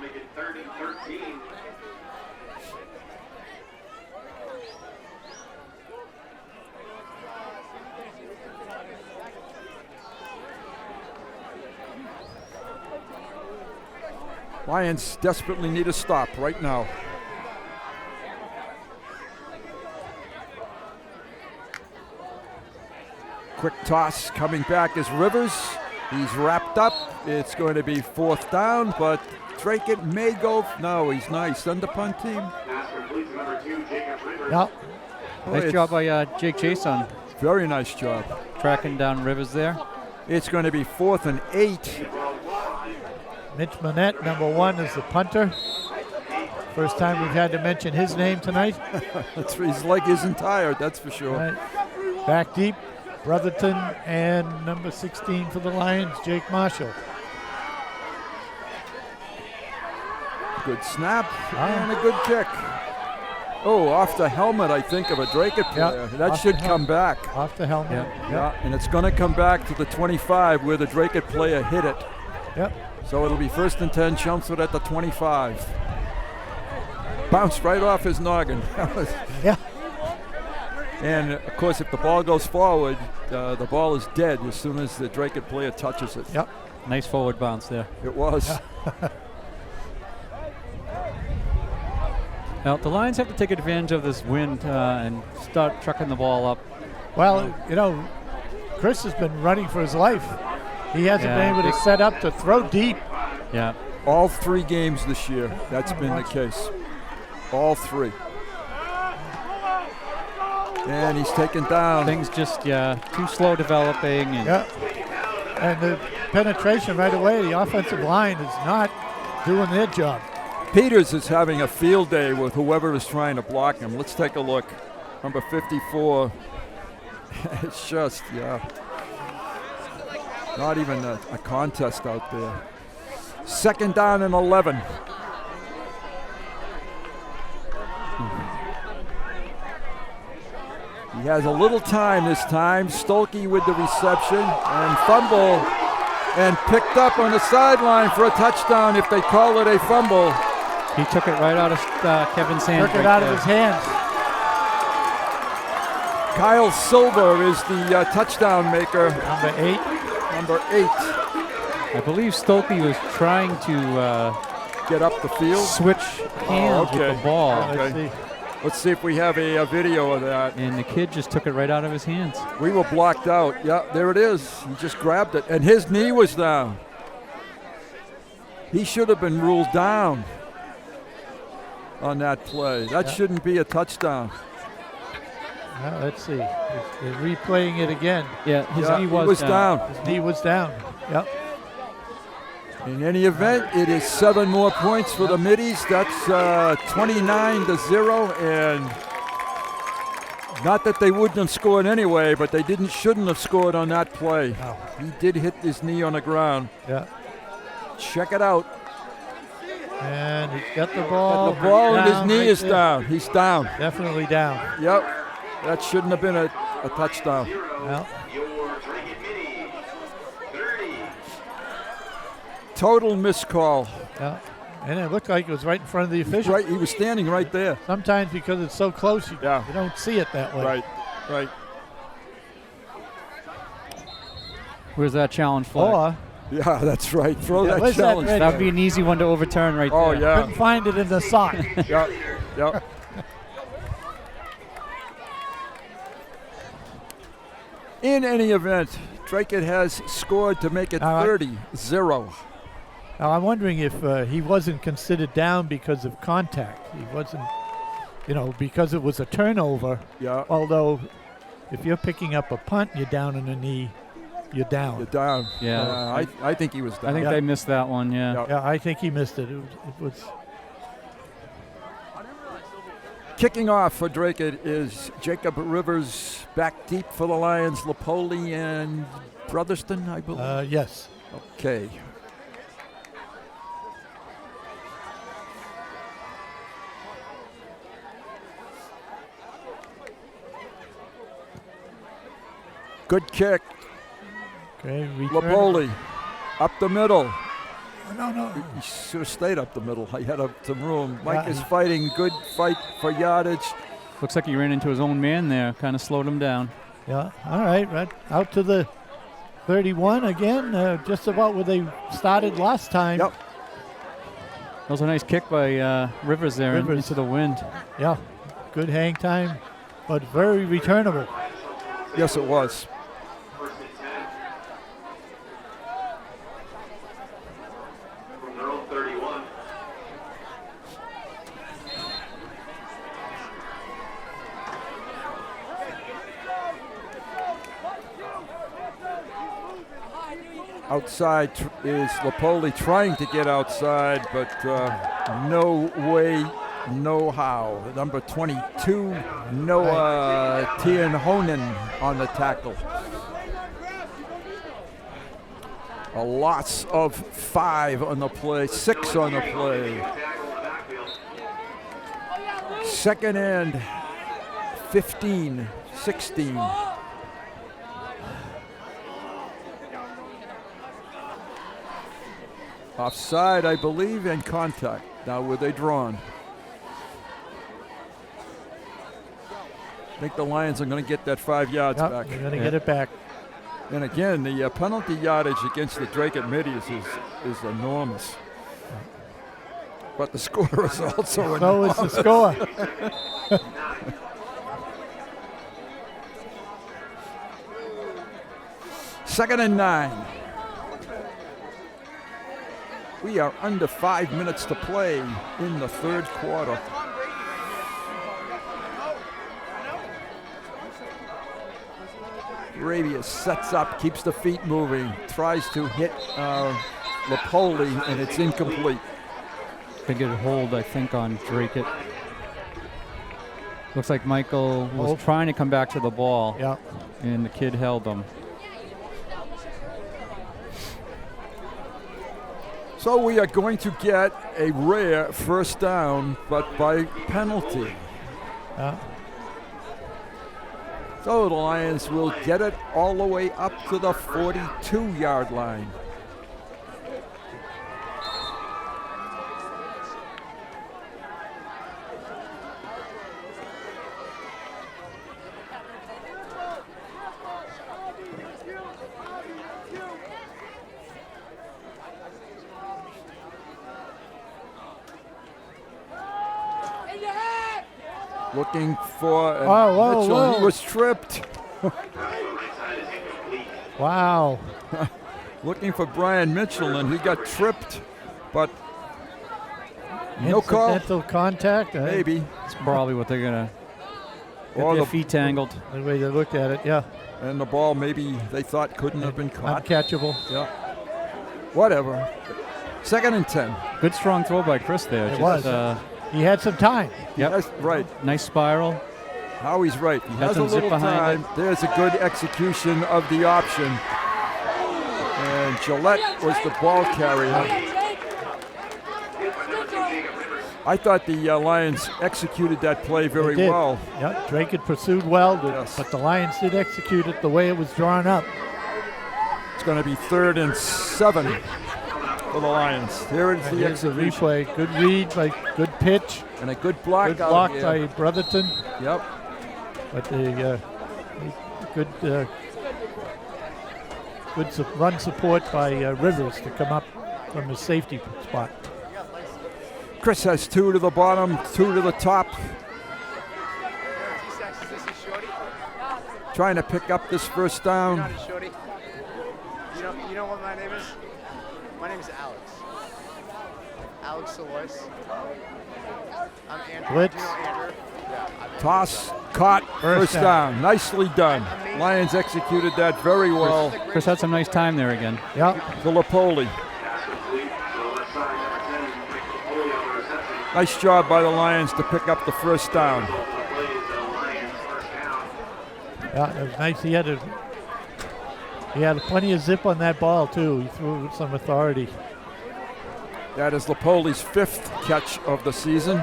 Make it 3rd and 13. Lions desperately need a stop right now. Quick toss coming back is Rivers. He's wrapped up. It's going to be 4th down, but Dracut may go. No, he's nice. Under punt team. Yep. Nice job by Jake Chason. Very nice job. Tracking down Rivers there. It's going to be 4th and 8. Mitch Manette, number 1, is the punter. First time we've had to mention his name tonight. His leg isn't tired, that's for sure. Right. Back deep. Brotherton, and number 16 for the Lions, Jake Marshall. Good snap and a good kick. Oh, off the helmet, I think, of a Dracut player. That should come back. Off the helmet. Yeah, and it's going to come back to the 25 where the Dracut player hit it. Yep. So it'll be 1st and 10, Chelmsford at the 25. Bounced right off his noggin. Yeah. And, of course, if the ball goes forward, the ball is dead as soon as the Dracut player touches it. Yep. Nice forward bounce there. It was. Now, the Lions have to take advantage of this wind and start trucking the ball up. Well, you know, Chris has been running for his life. He hasn't been able to set up to throw deep. Yeah. All 3 games this year, that's been the case. All 3. And he's taken down. Things just, too slow developing. And And the penetration right away, the offensive line is not doing their job. Peters is having a field day with whoever is trying to block him. Let's take a look. Number 54. It's just, not even a contest out there. 2nd down and 11. He has a little time this time. Stolke with the reception and fumble, and picked up on the sideline for a touchdown if they call it a fumble. He took it right out of Kevin's hands. Took it out of his hands. Kyle Silver is the touchdown maker. Number 8. Number 8. I believe Stolke was trying to get up the field. Switch hands with the ball. Okay. Let's see if we have a video of that. And the kid just took it right out of his hands. We were blocked out. Yeah, there it is. He just grabbed it. And his knee was down. He should have been ruled down on that play. That shouldn't be a touchdown. Well, let's see. They're replaying it again. Yeah, his knee was down. His knee was down. Yep. In any event, it is 7 more points for the Middies. That's 29-0, and not that they wouldn't have scored anyway, but they shouldn't have scored on that play. No. He did hit his knee on the ground. Yeah. Check it out. And he's got the ball. Got the ball, and his down knee right is there. down. He's down. Definitely down. Yep. That shouldn't have been a touchdown. Well. Total miscall. Yeah. And it looked like it was right in front of the official. Right, he was standing right there. Sometimes because it's so close, you don't see it that way. Right. Where's that challenge flag? Or, yeah, that's right. Throw that where's challenge. that That would be an easy one to overturn right Oh, there. yeah. couldn't find it in the sock. Yep. In any event, Dracut has scored to make it 30-0. Now, I'm wondering if he wasn't considered down because of contact. He wasn't, because it was a turnover. Yeah. Although, if you're picking up a punt, you're down on the knee, you're down. You're down. Yeah. I think he was down. I think they missed that one, yeah. Yeah, I think he missed it. It was Kicking off for Dracut is Jacob Rivers, back deep for the Lions, Lapoli and Brotherston, I believe. Yes. Okay. Good kick. Okay, Lapoli up the middle. No. He should have stayed up the middle. He had some room. Mike is fighting. Good fight for yardage. Looks like he ran into his own man there. Kind of slowed him down. Yeah. All right. Out to the 31 again. Just about where they started last time. Yep. That was a nice kick by Rivers there into the wind. Yeah. Good hang time, but very returnable. Yes, it was. Outside is Lapoli trying to get outside, but no way, no how. Number 22, Noah Tienhonen on the tackle. A loss of 5 on the play, 6 on the play. Second and 15, 16. Offside, I believe, and contact. Now were they drawn? I think the Lions are going to get that 5 yards back. They're going to get it back. And again, the penalty yardage against the Dracut Middies is enormous. But the score is also enormous. So is the score. Second and 9. We are under 5 minutes to play in the third quarter. Rabius sets up, keeps the feet moving, tries to hit Lapoli, and it's incomplete. They get a hold, I think, on Dracut. Looks like Michael was trying to come back to the ball. Yeah. And the kid held him. So we are going to get a rare first down, but by penalty. So the Lions will get it all the way up to the 42-yard line. Looking for Mitchell. He was tripped. Wow. Looking for Brian Mitchell, and he got tripped, but no call. Incidental contact? Maybe. It's probably what they're going to Or get the their feet tangled. The way they looked at it, yeah. And the ball maybe they thought couldn't have been caught. Uncatchable. Yeah. Whatever. Second and 10. Good strong throw by Chris there. It was. He had some time. Yep. That's right. Nice spiral. Howie's right. He Had has a some zip little behind time. There's a good execution of the option. And Gillette was the ball carrier. I thought the Lions executed that play very well. Yeah, Dracut pursued well, but the Lions did execute it the way it was drawn up. It's going to be 3rd and 7 for the Lions. There is the execution. Replay. Good read, good pitch. And a good block Good out block here. by Brotherton. Yep. But the good run support by Rivers to come up from his safety spot. Chris has 2 to the bottom, 2 to the top. Trying to pick up this first down. You know what my name is? My name is Alex. Alex Salois. I'm Andrew. Blitz. Do you know Andrew? Yeah. Toss, caught, first down. Nicely done. Lions executed that very well. Chris had some nice time there again. Yeah. To Lapoli. Nice job by the Lions to pick up the first down. Yeah, it was nice. He had plenty of zip on that ball too. He threw it with some authority. That is Lapoli's 5th catch of the season.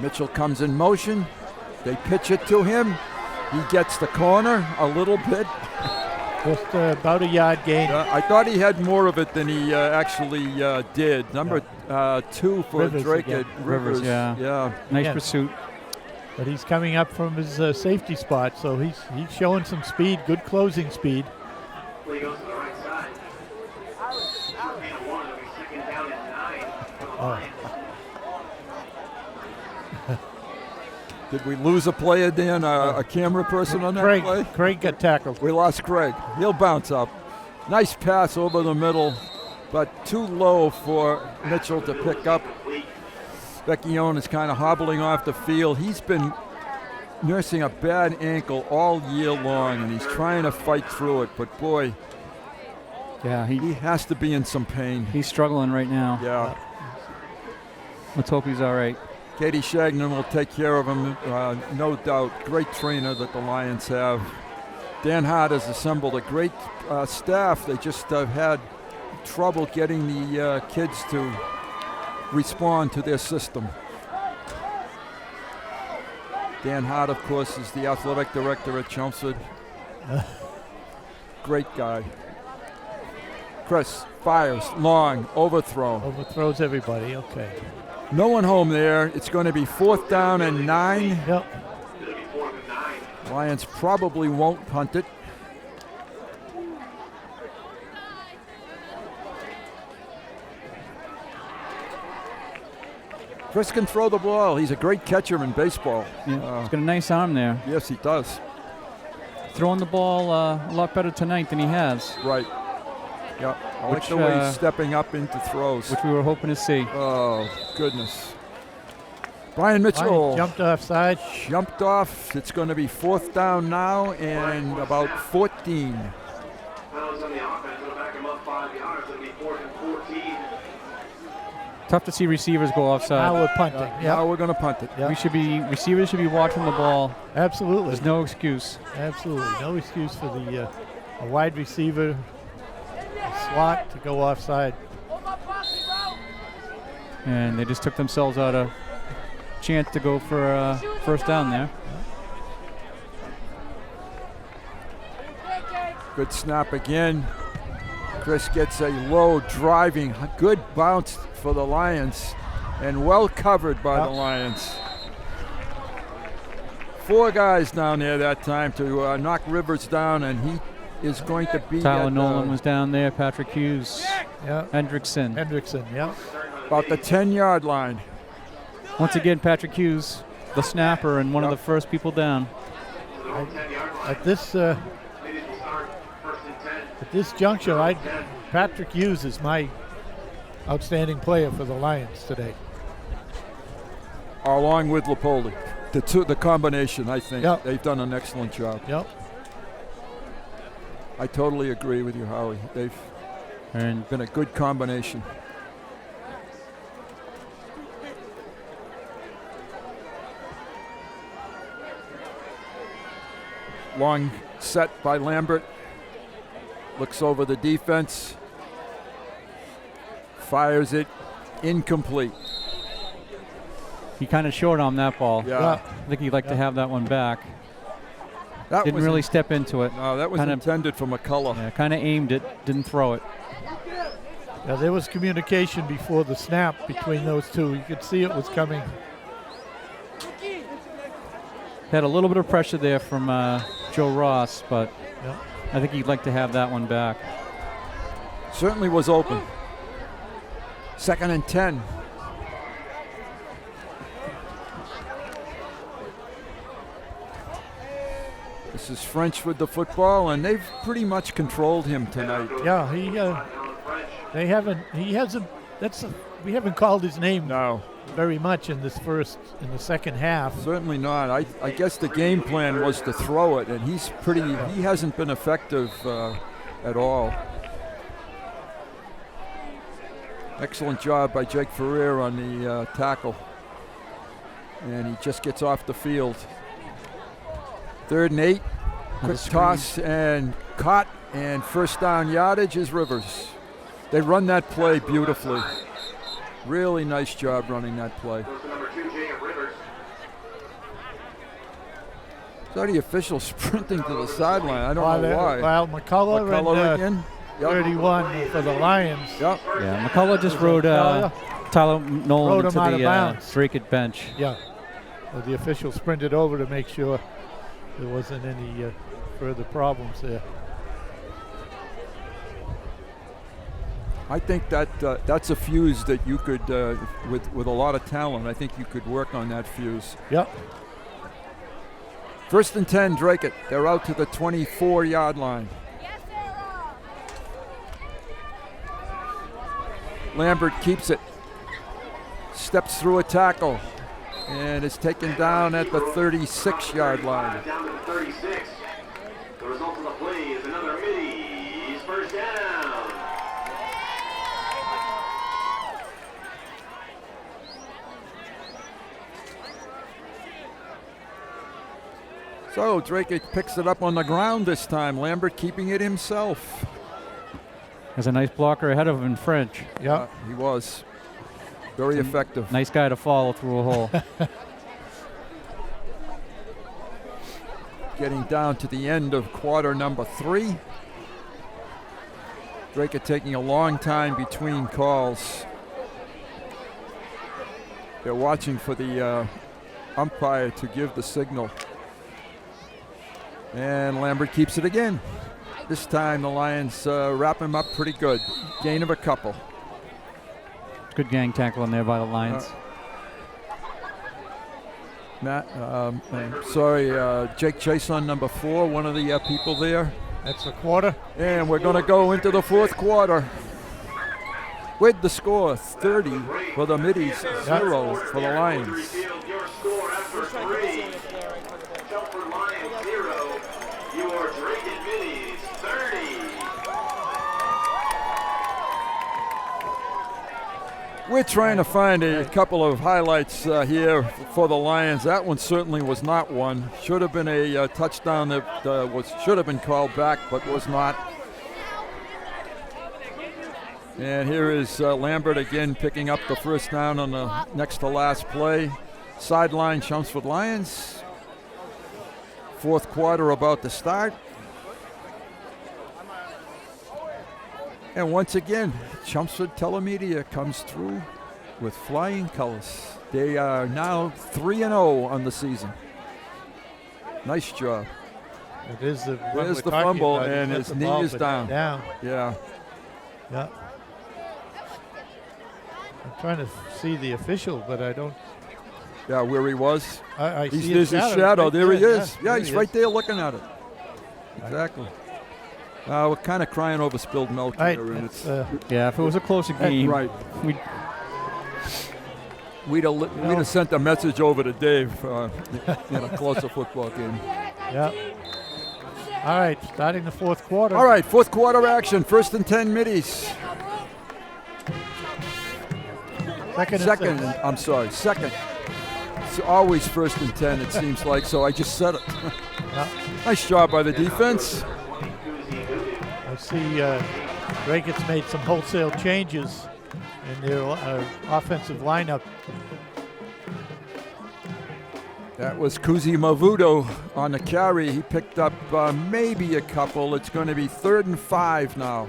Mitchell comes in motion. They pitch it to him. He gets the corner a little bit. Just about a yard gain. I thought he had more of it than he actually did. Number 2 for Rivers Dracut. again. Rivers, yeah. Nice pursuit. But he's coming up from his safety spot, so he's showing some speed, good closing speed. Did we lose a player, Dan? A camera person on that play? Craig got tackled. We lost Craig. He'll bounce up. Nice pass over the middle, but too low for Mitchell to pick up. Vecchione is kind of hobbling off the field. He's been nursing a bad ankle all year long, and he's trying to fight through it. But boy, yeah, he has to be in some pain. He's struggling right now. Yeah. Let's hope he's all right. Katie Shagnon will take care of him, no doubt. Great trainer that the Lions have. Dan Hart has assembled a great staff. They just have had trouble getting the kids to respond to their system. Dan Hart, of course, is the athletic director at Chelmsford. Great guy. Chris fires, long, overthrow. Overthrows everybody, okay. No one home there. It's going to be 4th down and 9. Yep. Lions probably won't punt it. Chris can throw the ball. He's a great catcher in baseball. Yeah, he's got a nice arm there. Yes, he does. Throwing the ball a lot better tonight than he has. Right. Yep. I like the way he's stepping up into throws. Which we were hoping to see. Oh, goodness. Brian Mitchell. Jumped offside. Jumped off. It's going to be 4th down now and about 14. Fouls on the offense. It'll back him up 5 yards. It'll be 4th and 14. Tough to see receivers go offside. Now we're punting. Now we're going to punt it. Yep. Receivers should be watching the ball. Absolutely. There's no excuse. Absolutely. No excuse for the a wide receiver, a slot to go offside. And they just took themselves out a chance to go for a 1st down there. Good snap again. Chris gets a low driving, good bounce for the Lions, and well covered by the Lions. 4 guys down there that time to knock Rivers down, and he is going to be Tyler Nolan was down there, Patrick Hughes, Hendrickson. Yeah. About the 10-yard line. Once again, Patrick Hughes, the snapper, and one of the first people down. At this juncture, Patrick Hughes is my outstanding player for the Lions today. Along with Lipoli. The combination, I think. Yep. They've done an excellent job. Yep. I totally agree with you, Howie. They've been a good combination. Long set by Lambert. Looks over the defense. Fires it. Incomplete. He kind of short on that ball. Yeah. I think he'd like to have that one back. That didn't really step into it. No, that was intended for McCullough. Yeah, kind of aimed it, didn't throw it. Yeah, there was communication before the snap between those two. You could see it was coming. Had a little bit of pressure there from Joe Ross, but I think he'd like to have that one back. Certainly was open. 2nd and 10. This is French with the football, and they've pretty much controlled him tonight. Yeah, we haven't called his name very much in the second half. Certainly not. I guess the game plan was to throw it, and he hasn't been effective at all. Excellent job by Jake Ferrer on the tackle. And he just gets off the field. 3rd and 8. Quick toss and caught, and 1st down yardage is Rivers. They run that play beautifully. Really nice job running that play. So the official sprinting to the sideline. I don't know why. Well, McCullough again. 31 for the Lions. Yep. Yeah, McCullough just rode Tyler Nolan into the Dracut bench. Yeah. Well, the official sprinted over to make sure there wasn't any further problems there. I think that's a fuse that you could, with a lot of talent, I think you could work on that fuse. Yep. 1st and 10, Dracut. They're out to the 24-yard line. Lambert keeps it. Steps through a tackle. And is taken down at the 36-yard line. Down to the 36. The result of the play is another Middies 1st down. So Dracut picks it up on the ground this time. Lambert keeping it himself. There's a nice blocker ahead of him in French. Yeah, he was. Very effective. Nice guy to follow through a hole. Getting down to the end of quarter number 3. Dracut taking a long time between calls. They're watching for the umpire to give the signal. And Lambert keeps it again. This time the Lions wrap him up pretty good. Gain of a couple. Good gang tackle in there by the Lions. Matt, Jake Chase on number 4, one of the people there. That's the quarter. And we're going to go into the 4th quarter with the score 30 for the Middies, 0 for the Lions. Your score after 3. Chelmsford Lions 0. Your Dracut Middies 30. We're trying to find a couple of highlights here for the Lions. That one certainly was not one. Should have been a touchdown that should have been called back, but was not. And here is Lambert again picking up the first down on the next to last play. Sideline Chelmsford Lions. 4th quarter about to start. And once again, Chelmsford Telemedia comes through with flying colors. They are now 3-0 on the season. Nice job. It is the There's the fumble, and his knee is down. Yeah. Yeah. I'm trying to see the official, but I don't. Yeah, where he was. I see There's his shadow. Right there he there. is. Yeah, he's right there looking at it. Exactly. We're kind of crying over spilled milk right. here. And it's, yeah, if it was a closer game. Right. We'd have sent a message over to Dave in a closer football game. Yeah. All right, starting the 4th quarter. All right, 4th quarter action. 1st and 10 Middies. Second. I'm sorry, second. It's always 1st and 10, it seems like, so I just said it. Yeah. Nice job by the defense. I see Dracut's made some wholesale changes in their offensive lineup. That was Kuzi Mavudo on the carry. He picked up maybe a couple. It's going to be 3rd and 5 now.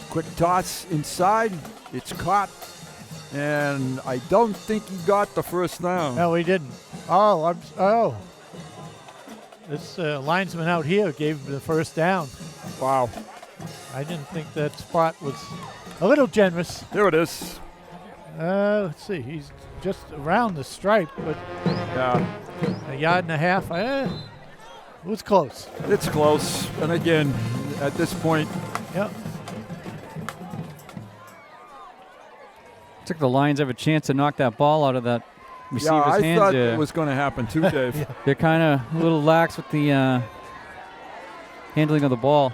Quick toss inside. It's caught. And I don't think he got the first down. No, he didn't. This linesman out here gave him the first down. Wow. I didn't think that spot was a little generous. There it is. Let's see. He's just around the stripe, but a yard and a half. It was close. It's close. And again, at this point. Yep. Took the Lions have a chance to knock that ball out of that receiver's hands. I thought it was going to happen too, Dave. They're kind of a little lax with the handling of the ball.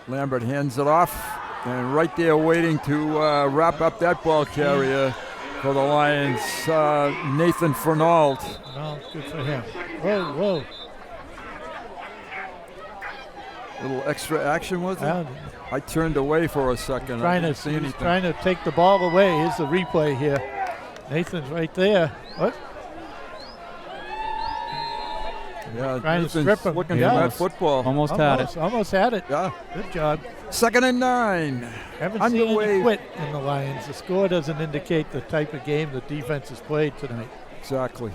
Lambert hands it off, and right there waiting to wrap up that ball carrier for the Lions, Nathan Fernald. Oh, good for him. Whoa. Little extra action, was it? I turned away for a second. I didn't see anything. Trying to take the ball away. Here's the replay here. Nathan's right there. What? Yeah, trying to strip him. Looking for that football. Almost had it. Almost had it. Yeah. Good job. 2nd and 9. Haven't seen any quit in the Lions. The score doesn't indicate the type of game the defense has played tonight. Exactly.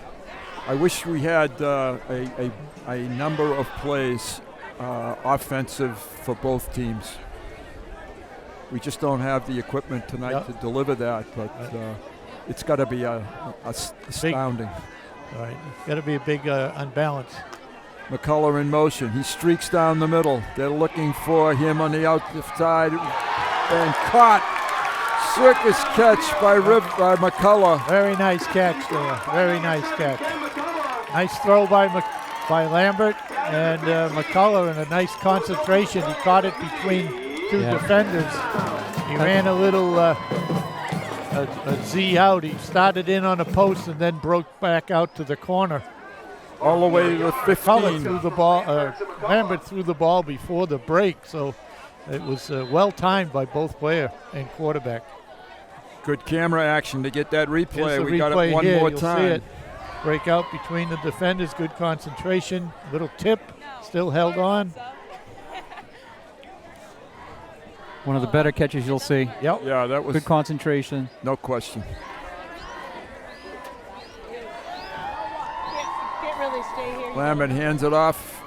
I wish we had a number of plays offensive for both teams. We just don't have the equipment tonight to deliver that, but it's got to be astounding. All right, it's got to be a big unbalance. McCullough in motion. He streaks down the middle. They're looking for him on the outside. and caught. Circus catch by McCullough. Very nice catch there. Very nice catch. Nice throw by Lambert, and McCullough in a nice concentration. He caught it between two defenders. He ran a little a Z out. He started in on a post and then broke back out to the corner. All the way to 15. Threw the ball. Lambert threw the ball before the break, so it was well timed by both player and quarterback. Good camera action to get that replay. We got it replay one here. more You'll time. See it. Break out between the defenders. Good concentration. Little tip. Still held on. One of the better catches you'll see. Yep. Yeah, that was good concentration. No question. Lambert hands it off,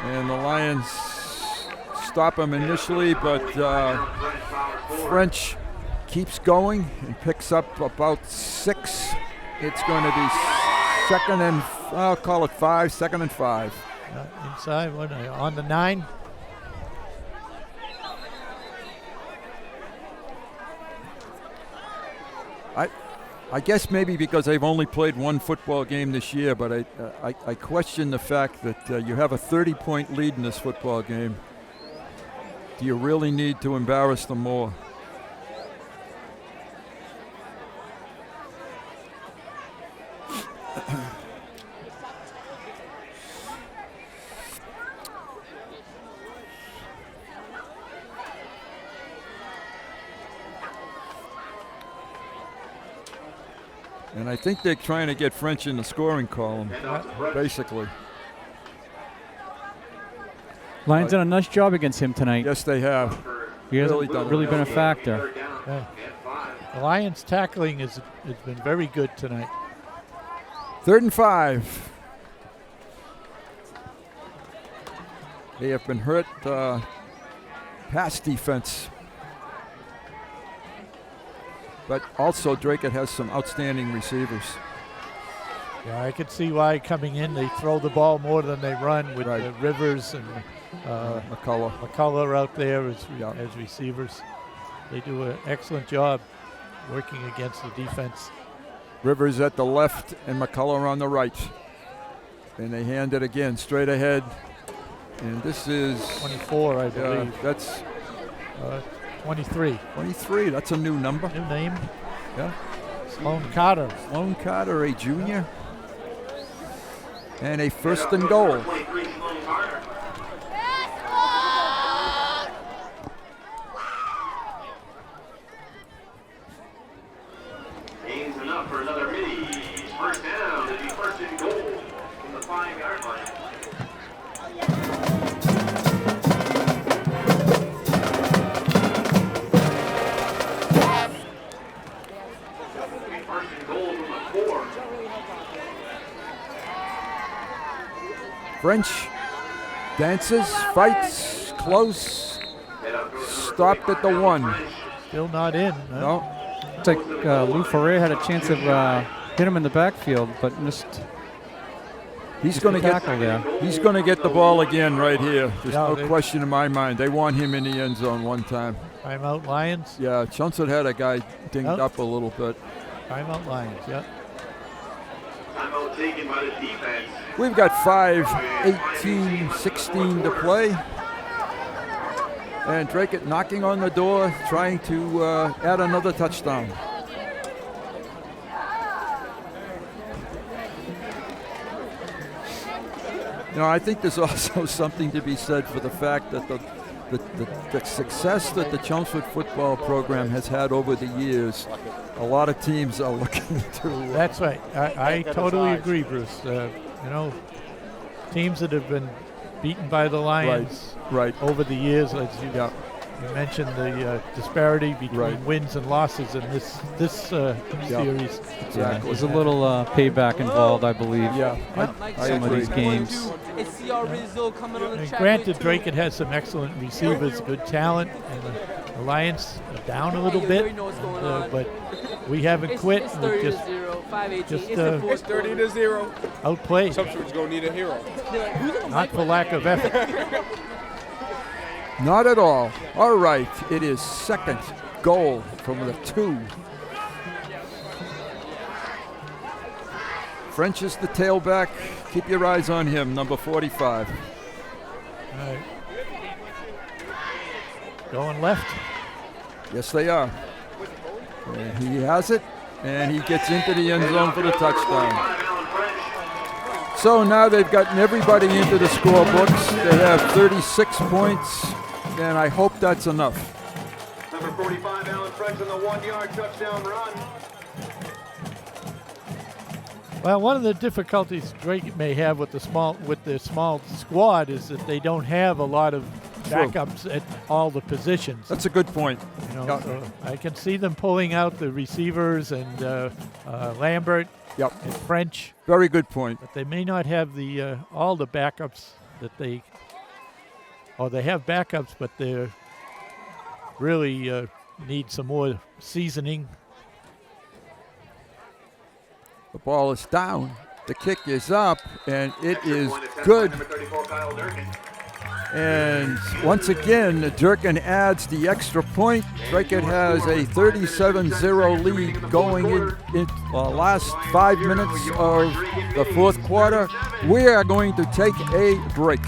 and the Lions stop him initially, but French keeps going and picks up about 6. It's going to be second and, I'll call it 5, 2nd and 5. Inside, on the 9. I guess maybe because they've only played one football game this year, but I question the fact that you have a 30-point lead in this football game. Do you really need to embarrass them more? And I think they're trying to get French in the scoring column, basically. Lions done a nice job against him tonight. Yes, they have. He hasn't really been a factor. Yeah. The Lions tackling has been very good tonight. 3rd and 5. They have been hurt pass defense. But also Dracut has some outstanding receivers. Yeah, I could see why coming in they throw the ball more than they run with Rivers and McCullough out there as receivers. They do an excellent job working against the defense. Rivers at the left and McCullough on the right. And they hand it again straight ahead. And this is 24, I believe. That's 23. 23, that's a new number. New name. Yeah. Sloan Carter. Sloan Carter, a junior. And a 1st and goal. Gains enough for another Middies. First down, it'll be 1st and goal from the 5-yard line. French dances, fights, close, stopped at the 1. Still not in. No. It's like Lou Ferrer had a chance of hit him in the backfield, but missed. He's going to get there. He's going to get the ball again right here. There's no question in my mind. They want him in the end zone one time. Timeout Lions. Yeah, Chelmsford had a guy dinged up a little bit. Timeout Lions. Yeah. Timeout taken by the defense. We've got 5:18-16 to play. And Dracut knocking on the door, trying to add another touchdown. You know, I think there's also something to be said for the fact that the success that the Chelmsford football program has had over the years, a lot of teams are looking to. That's right. I totally agree, Bruce. You know, teams that have been beaten by the Lions over the years, as you mentioned, the disparity between wins and losses in this series. Yeah, there's a little payback involved, I believe. Yeah, some of these games. And granted, Dracut has some excellent receivers, good talent, and the Lions are down a little bit, but we haven't quit. We're just 30-0. outplayed. Chelmsford's going to need a hero. Not for lack of effort. Not at all. All right, it is second goal from the 2. French is the tailback. Keep your eyes on him, number 45. All right. Going left. Yes, they are. And he has it, and he gets into the end zone for the touchdown. So now they've gotten everybody into the scorebooks. They have 36 points, and I hope that's enough. Number 45, Alan French on the 1-yard touchdown run. Well, one of the difficulties Drake may have with the small squad is that they don't have a lot of backups at all the positions. That's a good point. You know, so I can see them pulling out the receivers and Lambert and French. Very good point. But they may not have the all the backups that they, or they have backups, but they really need some more seasoning. The ball is down. The kick is up, and it is good. And once again, Durkin adds the extra point. Dracut has a 37-0 lead going in the last 5 minutes of the fourth quarter. We are going to take a break.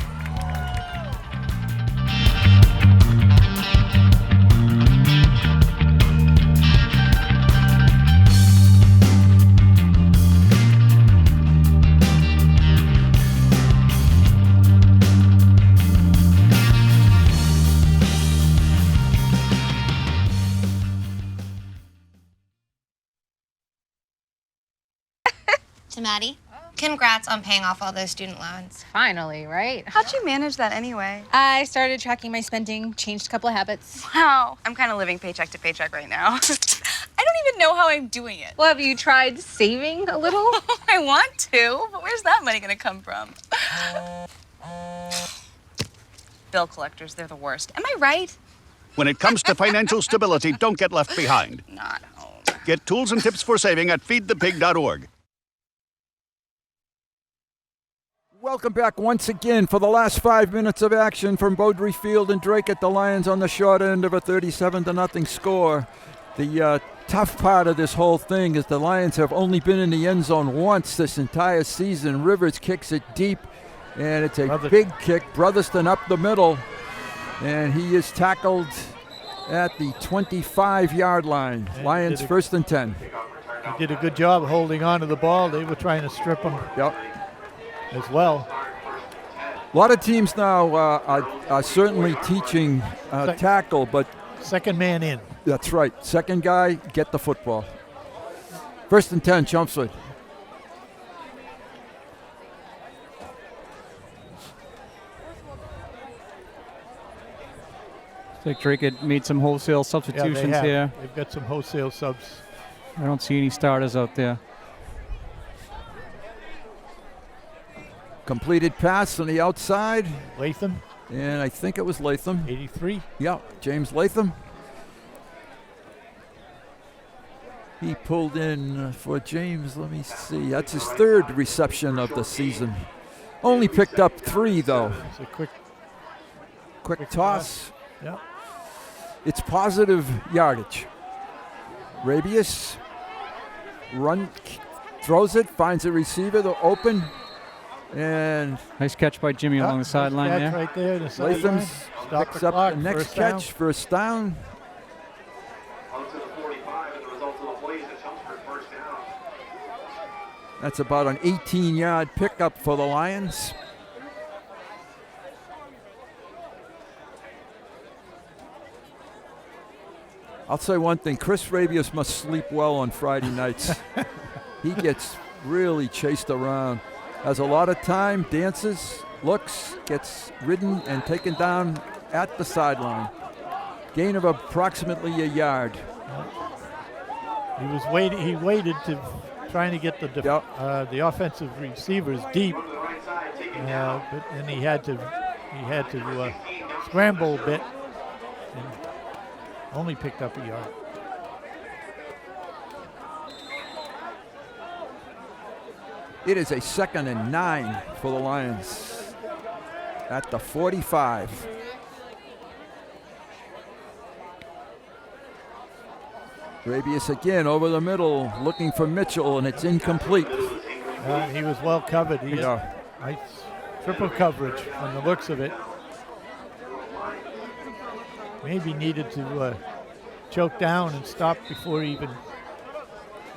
To Maddie. Congrats on paying off all those student loans. Finally, right? How'd you manage that anyway? I started tracking my spending, changed a couple of habits. Wow, I'm kind of living paycheck to paycheck right now. I don't even know how I'm doing it. Well, have you tried saving a little? I want to, but where's that money gonna come from? Bill collectors, they're the worst. Am I right? When it comes to financial stability, don't get left behind. Not home. Get tools and tips for saving at feedthepig.org. Welcome back once again for the last 5 minutes of action from Beaudrey Field and Dracut. The Lions on the short end of a 37-0 score. The tough part of this whole thing is the Lions have only been in the end zone once this entire season. Rivers kicks it deep, and it's a big kick. Brotherston up the middle, and he is tackled at the 25-yard line. And Lions first and 10. He did a good job holding on to the ball. They were trying to strip him. Yep. As well. A lot of teams now are certainly teaching tackle, but second man in. That's right. Second guy, get the football. First and 10, Chelmsford. I think Dracut made some wholesale substitutions here. They've got some wholesale subs. I don't see any starters out there. Completed pass on the outside. Latham. And I think it was Latham. 83. Yeah, James Latham. He pulled in for James. Let me see. That's his third reception of the season. Only picked up 3, though. It's a quick toss. Yeah. It's positive yardage. Rabius throws it, finds a receiver, they're open. And nice catch by Jimmy along the sideline there. Right there, the Latham picks up the next catch, first down. That's about an 18-yard pickup for the Lions. I'll say one thing, Chris Rabius must sleep well on Friday nights. He gets really chased around. Has a lot of time, dances, looks, gets ridden and taken down at the sideline. Gain of approximately a yard. He was waiting. He waited to trying to get the offensive receivers deep, and he had to scramble a bit, and only picked up a yard. It is a 2nd and 9 for the Lions at the 45. Rabius again over the middle, looking for Mitchell, and it's incomplete. He was well covered. Nice triple coverage from the looks of it. Maybe needed to choke down and stop before he even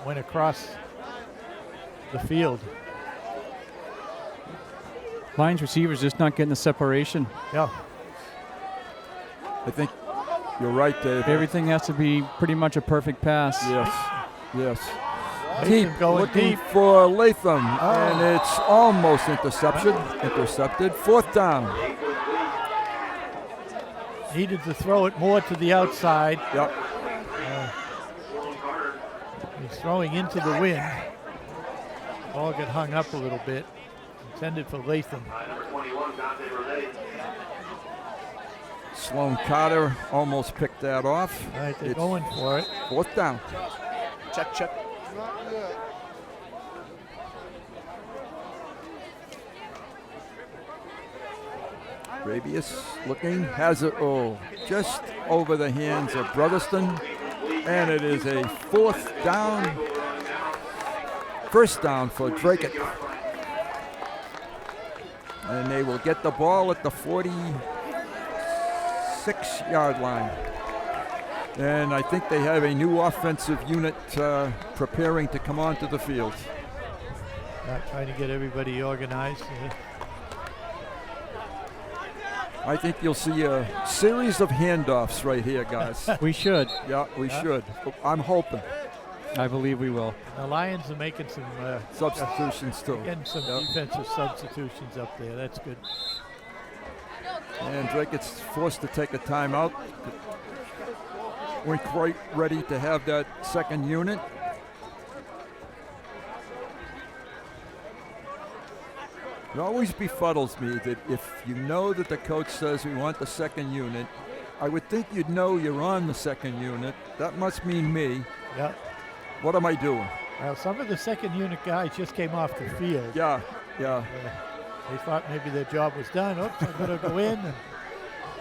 went across the field. Lions receivers just not getting the separation. Yeah. I think you're right, Dave. Everything has to be pretty much a perfect pass. Yes. Deep, looking deep. for Latham, and it's almost intercepted. Fourth down. Needed to throw it more to the outside. Yep. He's throwing into the wind. Ball got hung up a little bit. Intended for Latham. Sloan Carter almost picked that off. All right, they're going for it. Fourth down. Check. Rabius looking, has it, just over the hands of Brotherston, and it is a fourth down. First down for Dracut. And they will get the ball at the 46-yard line. And I think they have a new offensive unit preparing to come onto the field. Trying to get everybody organized. I think you'll see a series of handoffs right here, guys. We should. Yeah, we should. I'm hoping. I believe we will. The Lions are making some substitutions too. Getting some defensive substitutions up there. That's good. And Drake gets forced to take a timeout. We're quite ready to have that second unit. It always befuddles me that if you know that the coach says we want the second unit, I would think you'd know you're on the second unit. That must mean me. Yeah. What am I doing? Well, some of the second unit guys just came off the field. Yeah. They thought maybe their job was done. Oops, I'm going to go in. And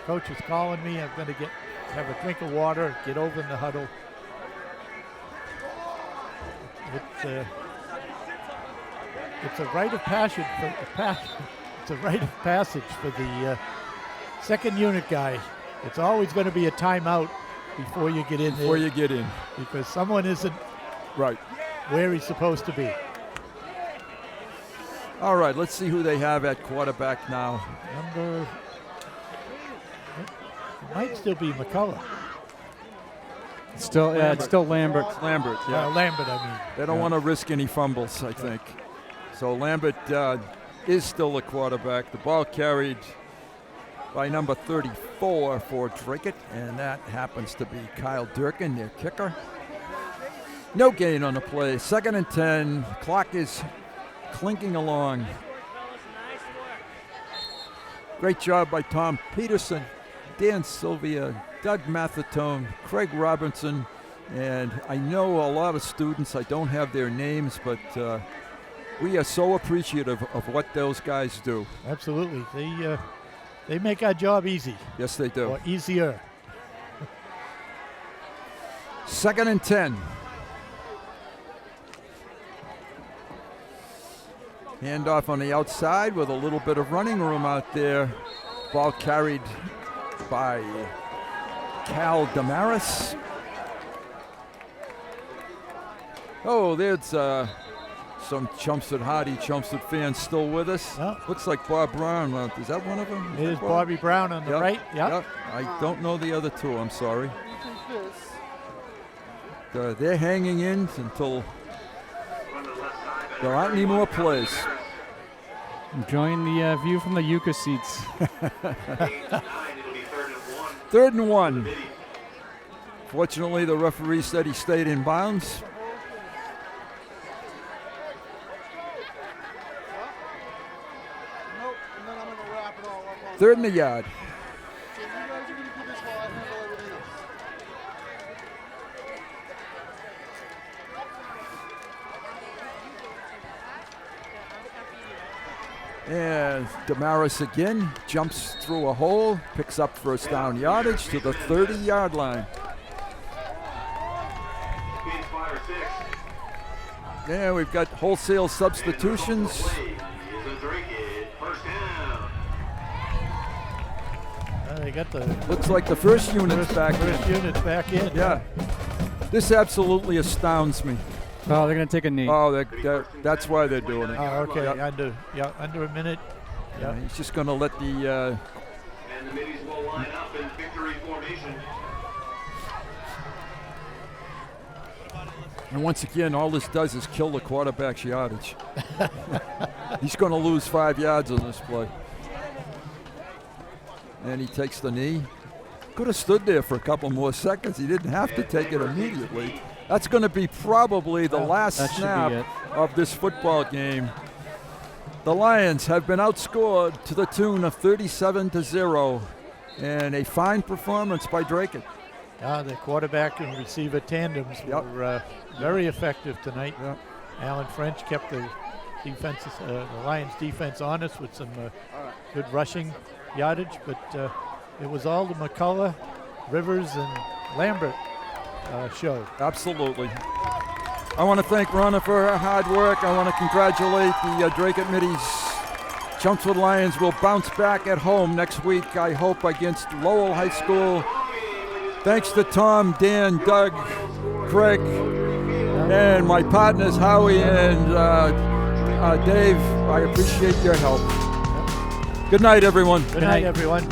coach is calling me. I'm going to have a drink of water, get over in the huddle. It's a rite of passage for the second unit guy. It's always going to be a timeout before you get in there. Before you get in. Because someone isn't right where he's supposed to be. All right, let's see who they have at quarterback now. It might still be McCullough. It's still Lambert. Lambert, yeah. Lambert, I mean. They don't want to risk any fumbles, I think. So Lambert is still the quarterback. The ball carried by number 34 for Dracut, and that happens to be Kyle Durkin, their kicker. No gain on the play. 2nd and 10. Clock is clinking along. Great job by Tom Peterson, Dan Sylvia, Doug Mathatone, Craig Robinson, and I know a lot of students. I don't have their names, but we are so appreciative of what those guys do. Absolutely. They make our job easy. Yes, they do. Or easier. 2nd and 10. Handoff on the outside with a little bit of running room out there. Ball carried by Cal Damaris. Oh, there's some Chelmsford fans still with us. Yep. Looks like Bob Brown. Is that one of them? It is Bobby Brown on the right. Yep. I don't know the other two. I'm sorry. They're hanging in until there aren't any more plays. Enjoying the view from the Yucca seats. 3rd and 1. Fortunately, the referee said he stayed in bounds. Third in the yard. And Damaris again jumps through a hole, picks up first down yardage to the 30-yard line. Yeah, we've got wholesale substitutions. They got the. Looks like the first unit's back in. First unit's back in. Yeah. This absolutely astounds me. Oh, they're going to take a knee. Oh, that's why they're doing it. Oh, okay. Yep. Under a minute. Yeah, he's just going to let the. And the Middies will line up in victory formation. And once again, all this does is kill the quarterback's yardage. He's going to lose 5 yards on this play. And he takes the knee. Could have stood there for a couple more seconds. He didn't have to take it immediately. That's going to be probably the last snap of this football game. The Lions have been outscored to the tune of 37-0, and a fine performance by Dracut. The quarterback and receiver tandems were very effective tonight. Yep. Alan French kept the Lions defense honest with some good rushing yardage, but it was all the McCullough, Rivers, and Lambert show. Absolutely. I want to thank Ronna for her hard work. I want to congratulate the Dracut Middies. Chelmsford Lions will bounce back at home next week, I hope, against Lowell High School. Thanks to Tom, Dan, Doug, Craig, and my partners Howie and Dave. I appreciate your help. Good night, everyone. Good night, everyone.